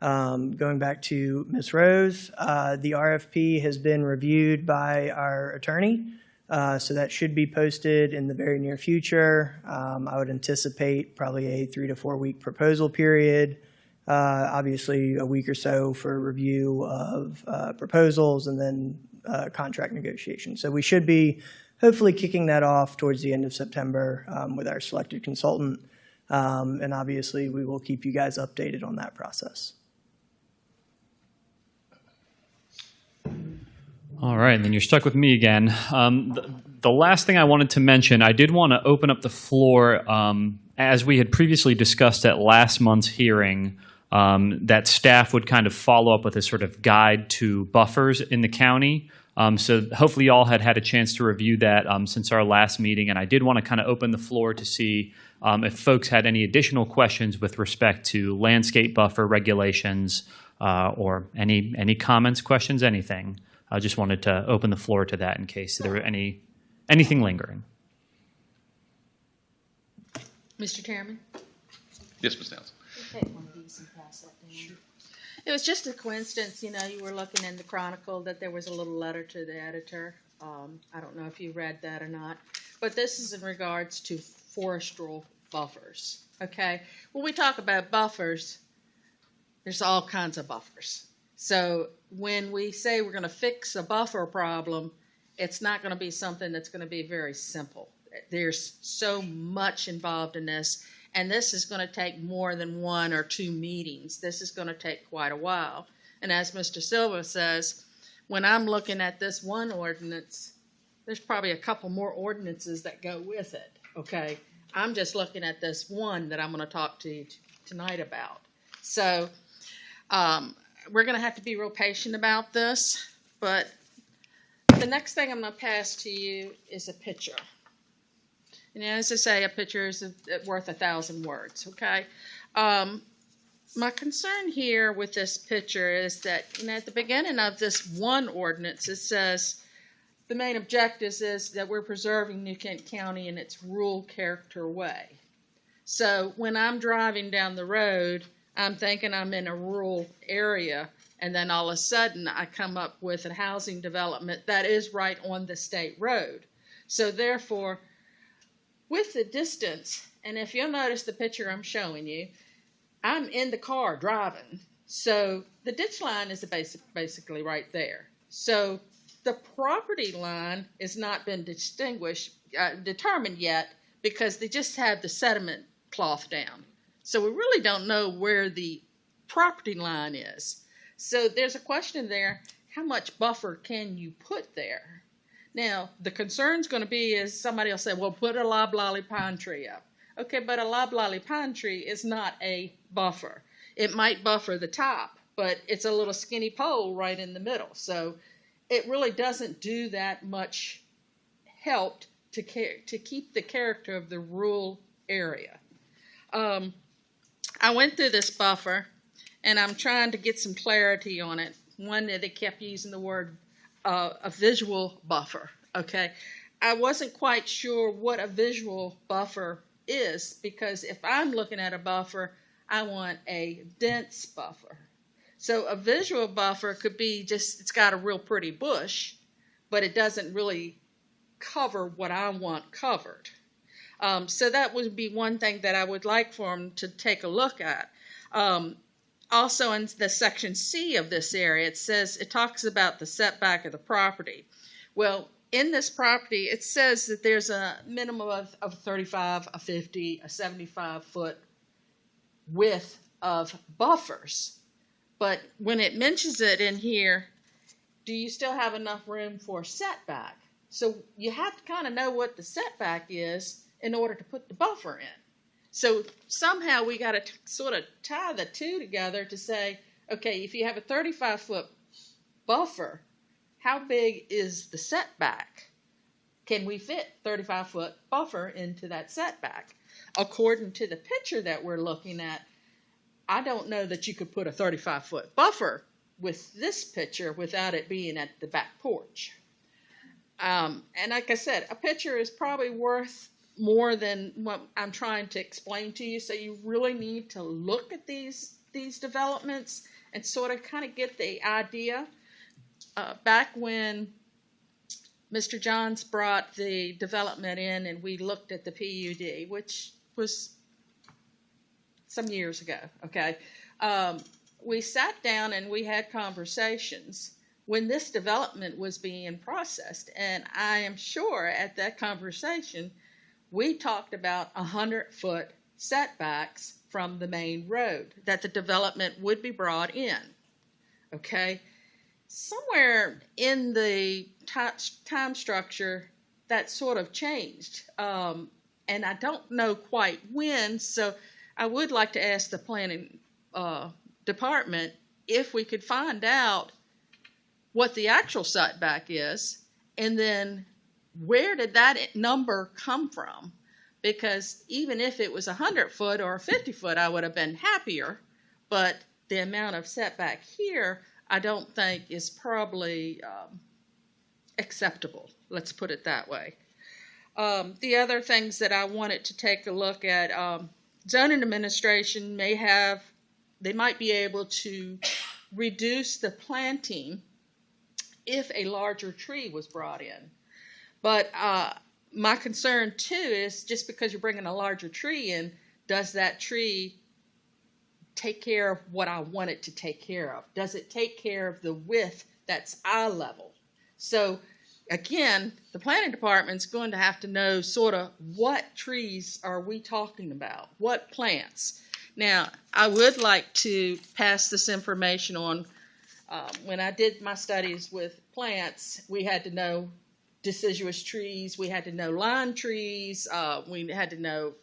Going back to Ms. Rose, the RFP has been reviewed by our attorney. So that should be posted in the very near future. I would anticipate probably a 3 to 4 week proposal period. Obviously a week or so for review of proposals and then contract negotiations. So we should be hopefully kicking that off towards the end of September with our selected consultant. And obviously we will keep you guys updated on that process. All right, and then you're stuck with me again. The last thing I wanted to mention, I did want to open up the floor, as we had previously discussed at last month's hearing, that staff would kind of follow up with a sort of guide to buffers in the county. So hopefully you all had a chance to review that since our last meeting, and I did want to kind of open the floor to see if folks had any additional questions with respect to landscape buffer regulations or any comments, questions, anything. I just wanted to open the floor to that in case there were anything lingering. Mr. Chairman? Yes, Ms. Townsend. Take one of these and pass that down. It was just a coincidence, you know, you were looking in the Chronicle that there was a little letter to the editor. I don't know if you read that or not, but this is in regards to forestal buffers, okay? When we talk about buffers, there's all kinds of buffers. So when we say we're going to fix a buffer problem, it's not going to be something that's going to be very simple. There's so much involved in this, and this is going to take more than 1 or 2 meetings. This is going to take quite a while. And as Mr. Silva says, when I'm looking at this one ordinance, there's probably a couple more ordinances that go with it, okay? I'm just looking at this one that I'm going to talk to you tonight about. So we're going to have to be real patient about this, but the next thing I'm going to pass to you is a picture. And as I say, a picture is worth 1,000 words, okay? My concern here with this picture is that, you know, at the beginning of this one ordinance, it says the main objective is that we're preserving New Kent County in its rural character way. So when I'm driving down the road, I'm thinking I'm in a rural area, and then all of a sudden I come up with a housing development that is right on the state road. So therefore, with the distance, and if you'll notice the picture I'm showing you, I'm in the car driving. So the ditch line is basically right there. So the property line has not been determined yet because they just have the sediment cloth down. So we really don't know where the property line is. So there's a question there, how much buffer can you put there? Now, the concern's going to be is somebody will say, well, put a loblolly pine tree up. Okay, but a loblolly pine tree is not a buffer. It might buffer the top, but it's a little skinny pole right in the middle. So it really doesn't do that much help to keep the character of the rural area. I went through this buffer, and I'm trying to get some clarity on it. One, that they kept using the word a visual buffer, okay? I wasn't quite sure what a visual buffer is, because if I'm looking at a buffer, I want a dense buffer. So a visual buffer could be just, it's got a real pretty bush, but it doesn't really cover what I want covered. So that would be one thing that I would like for them to take a look at. Also in the section C of this area, it talks about the setback of the property. Well, in this property, it says that there's a minimum of 35, a 50, a 75-foot width of buffers. But when it mentions it in here, do you still have enough room for setback? So you have to kind of know what the setback is in order to put the buffer in. So somehow we got to sort of tie the two together to say, okay, if you have a 35-foot buffer, how big is the setback? Can we fit 35-foot buffer into that setback? According to the picture that we're looking at, I don't know that you could put a 35-foot buffer with this picture without it being at the back porch. And like I said, a picture is probably worth more than what I'm trying to explain to you. So you really need to look at these developments and sort of kind of get the idea. Back when Mr. Johns brought the development in and we looked at the PUD, which was some years ago, okay, we sat down and we had conversations when this development was being processed. And I am sure at that conversation, we talked about 100-foot setbacks from the main road, that the development would be brought in, okay? Somewhere in the time structure, that sort of changed, and I don't know quite when, so I would like to ask the planning department if we could find out what the actual setback is, and then where did that number come from? Because even if it was 100-foot or 50-foot, I would have been happier, but the amount of setback here, I don't think is probably acceptable. Let's put it that way. The other things that I wanted to take a look at, zoning administration they might be able to reduce the planting if a larger tree was brought in. But my concern too is just because you're bringing a larger tree in, does that tree take care of what I want it to take care of? Does it take care of the width that's eye level? So again, the planning department's going to have to know sort of what trees are we talking about, what plants. Now, I would like to pass this information on. When I did my studies with plants, we had to know deciduous trees, we had to know lime trees, we had to know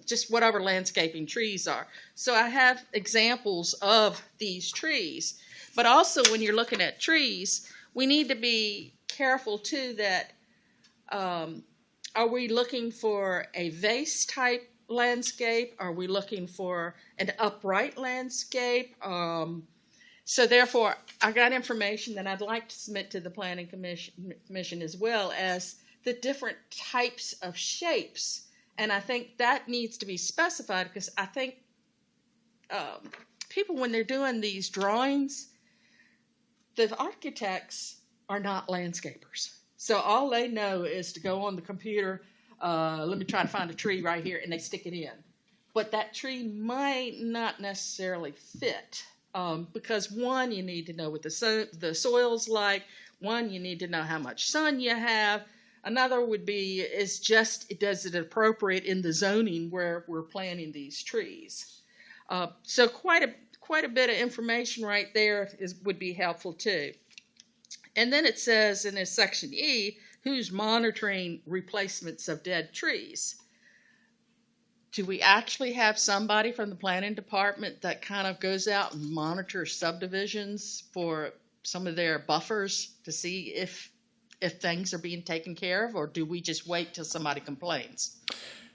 just whatever landscaping trees are. So I have examples of these trees. But also when you're looking at trees, we need to be careful too that are we looking for a vase type landscape? Are we looking for an upright landscape? So therefore, I got information that I'd like to submit to the Planning Commission as well as the different types of shapes. And I think that needs to be specified because I think people, when they're doing these drawings, the architects are not landscapers. So all they know is to go on the computer, let me try to find a tree right here, and they stick it in. But that tree might not necessarily fit because one, you need to know what the soil's like. One, you need to know how much sun you have. Another would be, does it appropriate in the zoning where we're planting these trees? So quite a bit of information right there would be helpful too. And then it says in this section E, who's monitoring replacements of dead trees? Do we actually have somebody from the planning department that kind of goes out and monitors subdivisions for some of their buffers to see if things are being taken care of, or do we just wait till somebody complains?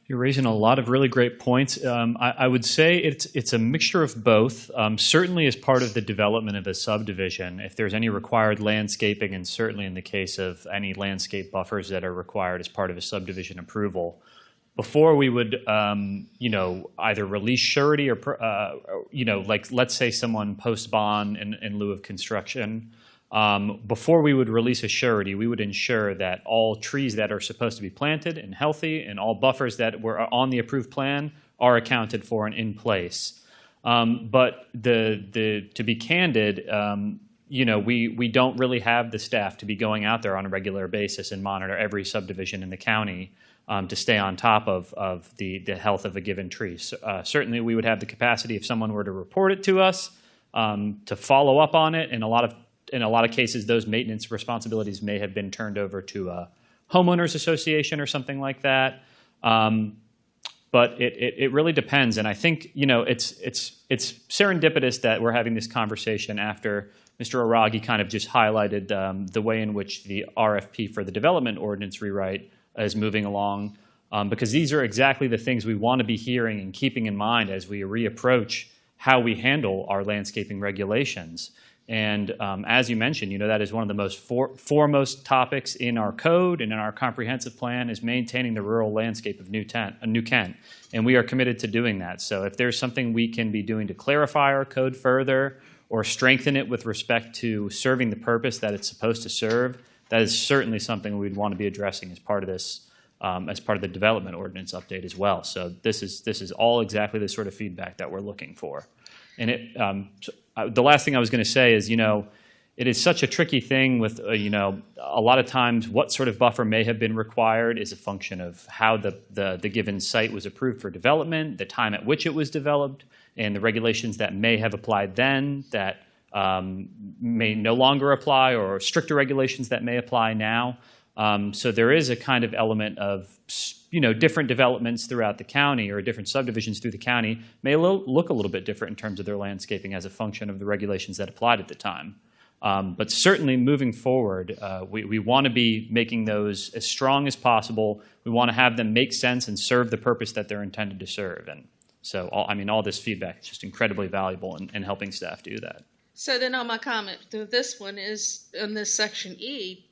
You're raising a lot of really great points. I would say it's a mixture of both. Certainly as part of the development of a subdivision, if there's any required landscaping, and certainly in the case of any landscape buffers that are required as part of a subdivision approval, before we would, either release surety or, like let's say someone posts bond in lieu of construction, before we would release a surety, we would ensure that all trees that are supposed to be planted and healthy and all buffers that were on the approved plan are accounted for and in place. But to be candid, we don't really have the staff to be going out there on a regular basis and monitor every subdivision in the county to stay on top of the health of a given tree. So, certainly we would have the capacity if someone were to report it to us to follow up on it. In a lot of cases, those maintenance responsibilities may have been turned over to a homeowners association or something like that. But it really depends. And I think, it's serendipitous that we're having this conversation after Mr. Aragi kind of just highlighted the way in which the RFP for the development ordinance rewrite is moving along, because these are exactly the things we want to be hearing and keeping in mind as we reapproach how we handle our landscaping regulations. And as you mentioned, that is one of the most foremost topics in our code and in our comprehensive plan is maintaining the rural landscape of New Kent. And we are committed to doing that. So if there's something we can be doing to clarify our code further or strengthen it with respect to serving the purpose that it's supposed to serve, that is certainly something we'd want to be addressing as part of this, as part of the development ordinance update as well. So this is all exactly the sort of feedback that we're looking for. And the last thing I was going to say is, it is such a tricky thing with, a lot of times what sort of buffer may have been required is a function of how the given site was approved for development, the time at which it was developed, and the regulations that may have applied then that may no longer apply, or stricter regulations that may apply now. So there is a kind of element of, different developments throughout the county or different subdivisions through the county may look a little bit different in terms of their landscaping as a function of the regulations that applied at the time. But certainly moving forward, we want to be making those as strong as possible. We want to have them make sense and serve the purpose that they're intended to serve. And so, all this feedback is just incredibly valuable in helping staff do that. So then on my comment to this one is, in this section E,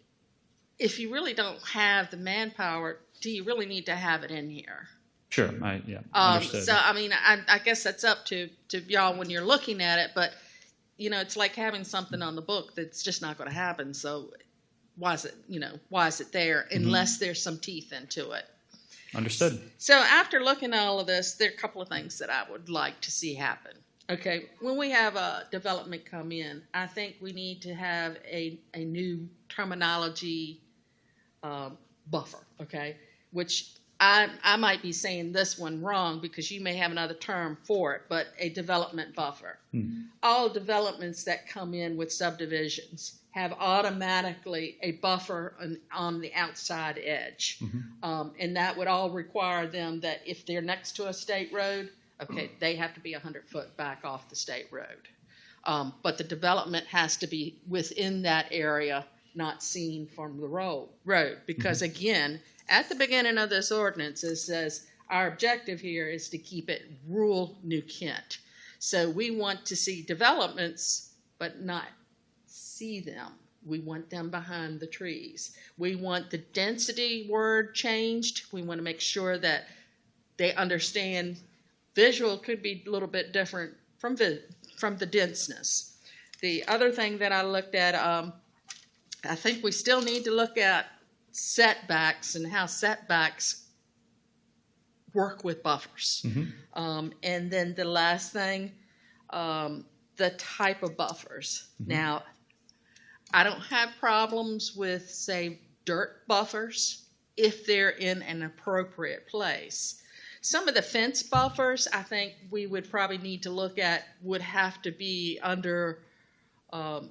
if you really don't have the manpower, do you really need to have it in here? Sure, understood. So, I guess that's up to y'all when you're looking at it, but it's like having something on the book that's just not going to happen. So why is it there unless there's some teeth into it? Understood. So after looking at all of this, there are a couple of things that I would like to see happen. Okay, when we have a development come in, I think we need to have a new terminology buffer, okay? Which I might be saying this one wrong because you may have another term for it, but a development buffer. All developments that come in with subdivisions have automatically a buffer on the outside edge. And that would all require them that if they're next to a state road, okay, they have to be 100 foot back off the state road. But the development has to be within that area, not seen from the road. Because again, at the beginning of this ordinance, it says our objective here is to keep it rural New Kent. So we want to see developments, but not see them. We want them behind the trees. We want the density word changed. We want to make sure that they understand visual could be a little bit different from the denseness. The other thing that I looked at, I think we still need to look at setbacks and how setbacks work with buffers. And then the last thing, the type of buffers. Now, I don't have problems with, say, dirt buffers if they're in an appropriate place. Some of the fence buffers, I think we would probably need to look at would have to be under probably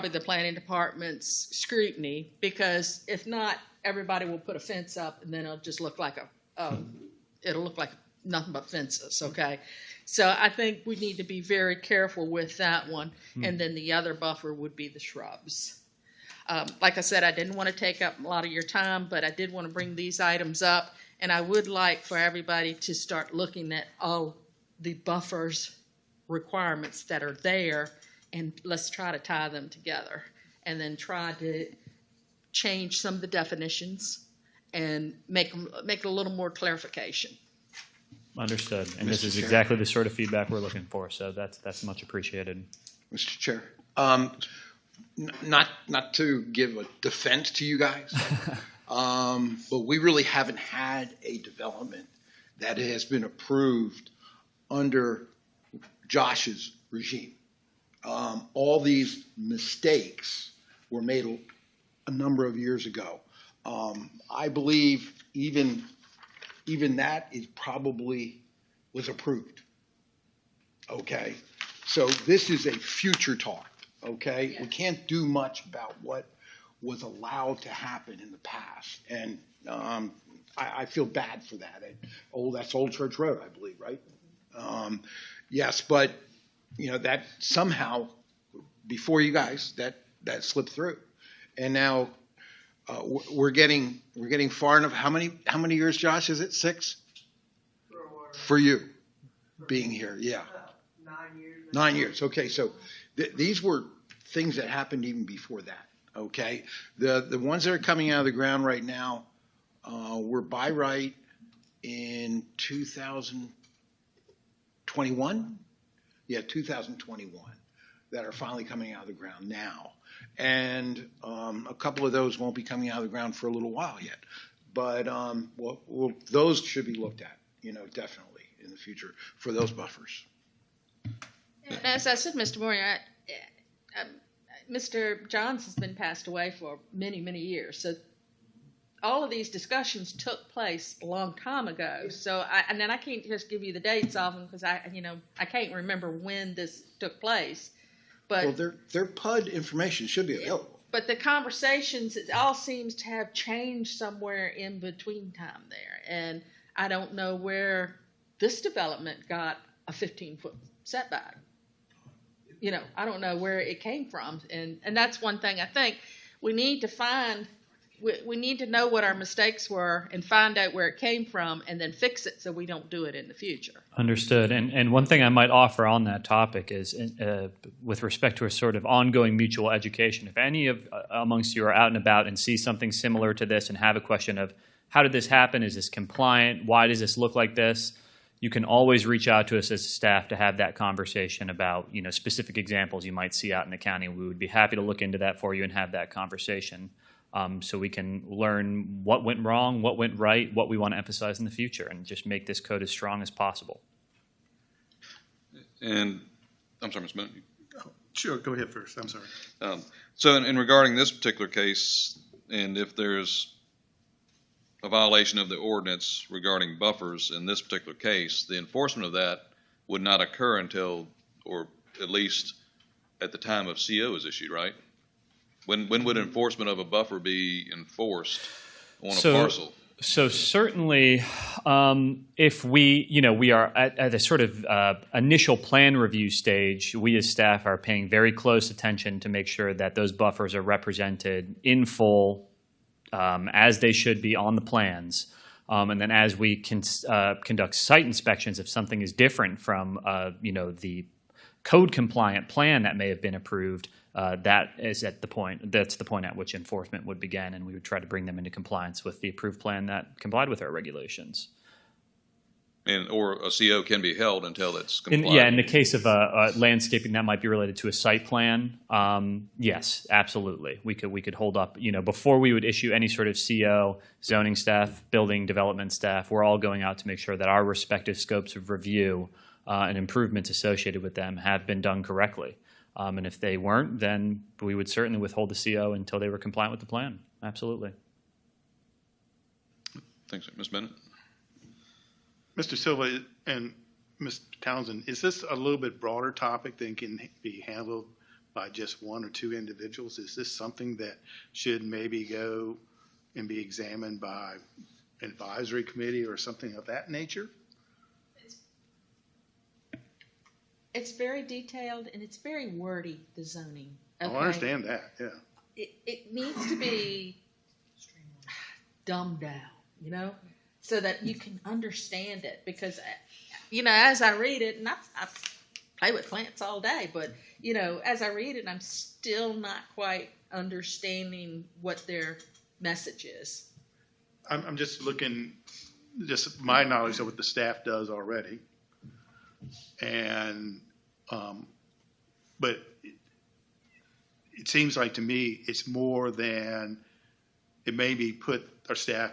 the planning department's scrutiny, because if not, everybody will put a fence up and then it'll just look like it'll look like nothing but fences, okay? So I think we need to be very careful with that one. And then the other buffer would be the shrubs. Like I said, I didn't want to take up a lot of your time, but I did want to bring these items up. And I would like for everybody to start looking at all the buffers requirements that are there, and let's try to tie them together. And then try to change some of the definitions and make it a little more clarification. Understood. And this is exactly the sort of feedback we're looking for, so that's much appreciated. Mr. Chair, not to give a defense to you guys, but we really haven't had a development that has been approved under Josh's regime. All these mistakes were made a number of years ago. I believe even that is probably was approved. Okay, so this is a future talk. Okay, we can't do much about what was allowed to happen in the past, and I feel bad for that. That's Old Church Road, I believe, right? Yes, but that somehow before you guys that slipped through, and now we're getting far enough. How many years, Josh? Is it 6? For you being here, yeah. 9 years. 9 years. Okay, so these were things that happened even before that. Okay, the ones that are coming out of the ground right now were by right in 2021. Yeah, 2021 that are finally coming out of the ground now. And a couple of those won't be coming out of the ground for a little while yet. But those should be looked at, definitely in the future for those buffers. And as I said, Mr. Moore, Mr. Johns has been passed away for many, many years. So all of these discussions took place a long time ago. So I can't just give you the dates of them because I can't remember when this took place. But their PUD information should be available. But the conversations, it all seems to have changed somewhere in between time there. And I don't know where this development got a 15-foot setback. I don't know where it came from. And that's one thing I think we need to find. We need to know what our mistakes were and find out where it came from and then fix it so we don't do it in the future. Understood. And one thing I might offer on that topic is with respect to a sort of ongoing mutual education. If any of amongst you are out and about and see something similar to this and have a question of how did this happen? Is this compliant? Why does this look like this? you can always reach out to us as staff to have that conversation about, specific examples you might see out in the county. We would be happy to look into that for you and have that conversation, so we can learn what went wrong, what went right, what we want to emphasize in the future, and just make this code as strong as possible. And I'm sorry, Ms. Bennett. Sure, go ahead first. I'm sorry. So in regarding this particular case, and if there's a violation of the ordinance regarding buffers in this particular case, the enforcement of that would not occur until, or at least at the time of CO is issued, right? When would enforcement of a buffer be enforced on a parcel? So certainly, if we are at a sort of initial plan review stage, we as staff are paying very close attention to make sure that those buffers are represented in full, as they should be on the plans. And then as we conduct site inspections, if something is different from the code compliant plan that may have been approved, that's the point at which enforcement would begin, and we would try to bring them into compliance with the approved plan that complied with our regulations. Or a CO can be held until it's compliant. In the case of landscaping, that might be related to a site plan. Yes, absolutely. We could hold up, before we would issue any sort of CO, zoning staff, building development staff, we're all going out to make sure that our respective scopes of review and improvements associated with them have been done correctly. And if they weren't, then we would certainly withhold the CO until they were compliant with the plan. Absolutely. Thanks, Ms. Bennett. Mr. Silva and Mr. Townsend, is this a little bit broader topic than can be handled by just one or two individuals? Is this something that should maybe go and be examined by an advisory committee or something of that nature? It's very detailed and it's very wordy, the zoning. Okay? I understand that, yeah. It needs to be dumbed down, so that you can understand it. Because, as I read it, and I play with plants all day, but, as I read it, I'm still not quite understanding what their message is. I'm just looking, just my knowledge of what the staff does already. And, but it seems like to me it's more than it maybe put our staff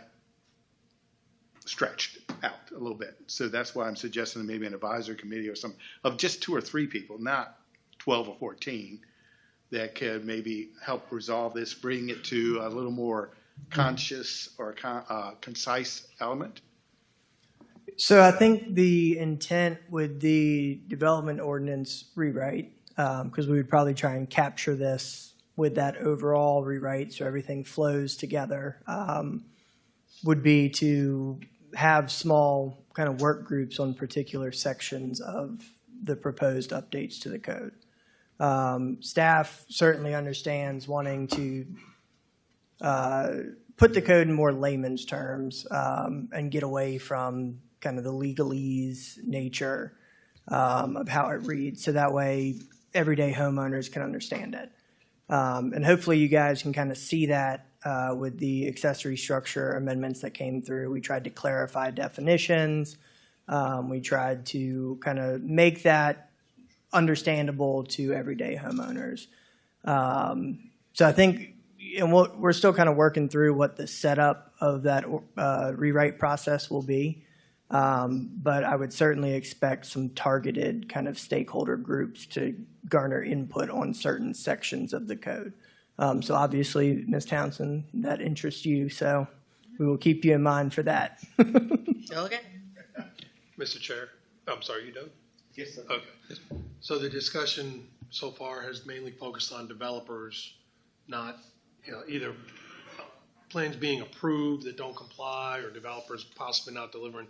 stretched out a little bit. So that's why I'm suggesting maybe an advisory committee or some of just 2 or 3 people, not 12 or 14, that could maybe help resolve this, bring it to a little more conscious or concise element. So I think the intent with the development ordinance rewrite, because we would probably try and capture this with that overall rewrite so everything flows together, would be to have small kind of work groups on particular sections of the proposed updates to the code. Staff certainly understands wanting to put the code in more layman's terms and get away from kind of the legalese nature of how it reads, so that way everyday homeowners can understand it. And hopefully you guys can kind of see that with the accessory structure amendments that came through. We tried to clarify definitions. We tried to kind of make that understandable to everyday homeowners. So I think, and we're still kind of working through what the setup of that rewrite process will be. But I would certainly expect some targeted kind of stakeholder groups to garner input on certain sections of the code. So obviously, Ms. Townsend, that interests you, so we will keep you in mind for that. Okay. Mr. Chair, I'm sorry, you done? Yes, sir. Okay. So the discussion so far has mainly focused on developers, not, either plans being approved that don't comply or developers possibly not delivering.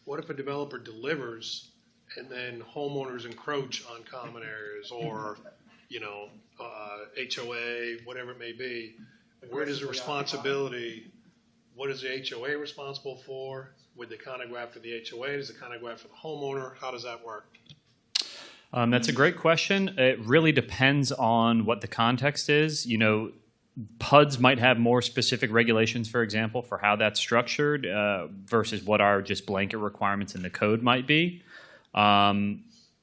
What if a developer delivers and then homeowners encroach on common areas or, HOA, whatever it may be? Where does the responsibility, what is the HOA responsible for? Would they kind of go after the HOA? Does it kind of go after the homeowner? How does that work? That's a great question. It really depends on what the context is. PUDs might have more specific regulations, for example, for how that's structured versus what our just blanket requirements in the code might be.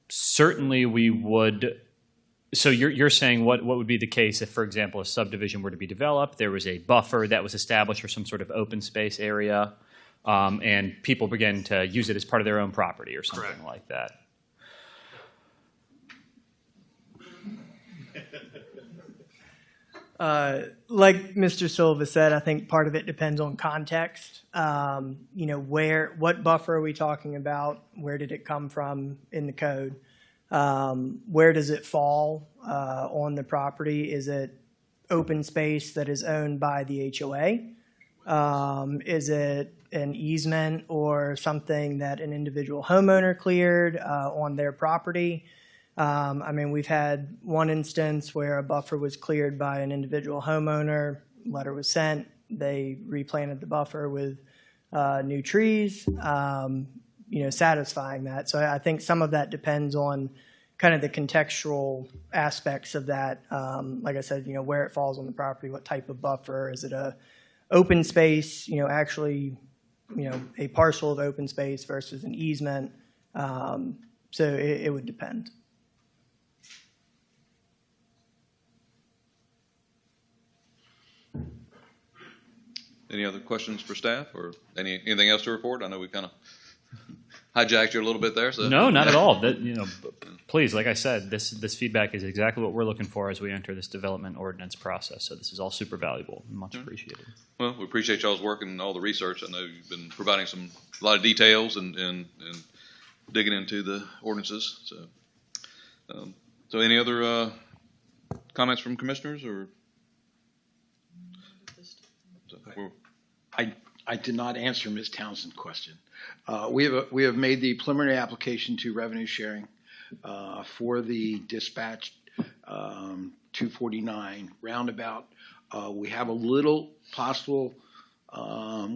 Certainly we would. So you're saying what would be the case if, for example, a subdivision were to be developed, there was a buffer that was established or some sort of open space area, and people began to use it as part of their own property or something Correct. like that. Like Mr. Silva said, I think part of it depends on context. What buffer are we talking about? Where did it come from in the code? Where does it fall on the property? Is it open space that is owned by the HOA? Is it an easement or something that an individual homeowner cleared on their property? We've had one instance where a buffer was cleared by an individual homeowner, letter was sent, they replanted the buffer with new trees, satisfying that. So I think some of that depends on kind of the contextual aspects of that. Like I said, where it falls on the property, what type of buffer, is it a open space, a parcel of open space versus an easement. So it would depend. Any other questions for staff or anything else to report? I know we kind of hijacked you a little bit there. So No, not at all. Please, like I said, this feedback is exactly what we're looking for as we enter this development ordinance process. So this is all super valuable and much appreciated. Well, we appreciate y'all's work and all the research. I know you've been providing a lot of details and digging into the ordinances. So any other comments from commissioners or? I did not answer Ms. Townsend's question. We have made the preliminary application to revenue sharing for the dispatch 249 roundabout. We have a little possible,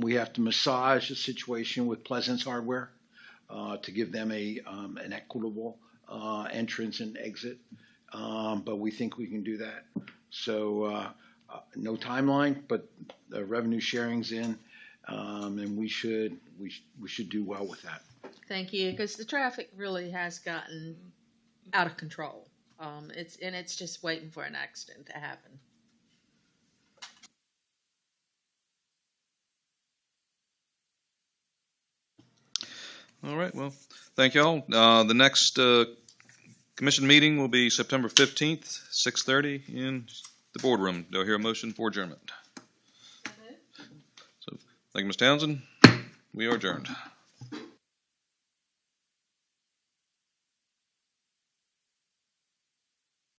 we have to massage the situation with Pleasance Hardware to give them an equitable entrance and exit, but we think we can do that. So no timeline, but the revenue sharing's in, and we should do well with that. Thank you, because the traffic really has gotten out of control. It's just waiting for an accident to happen. All right. Well, thank you all. The next commission meeting will be September 15th, 6:30 in the boardroom. Do I hear a motion for adjournment? So, thank you, Ms. Townsend. We are adjourned.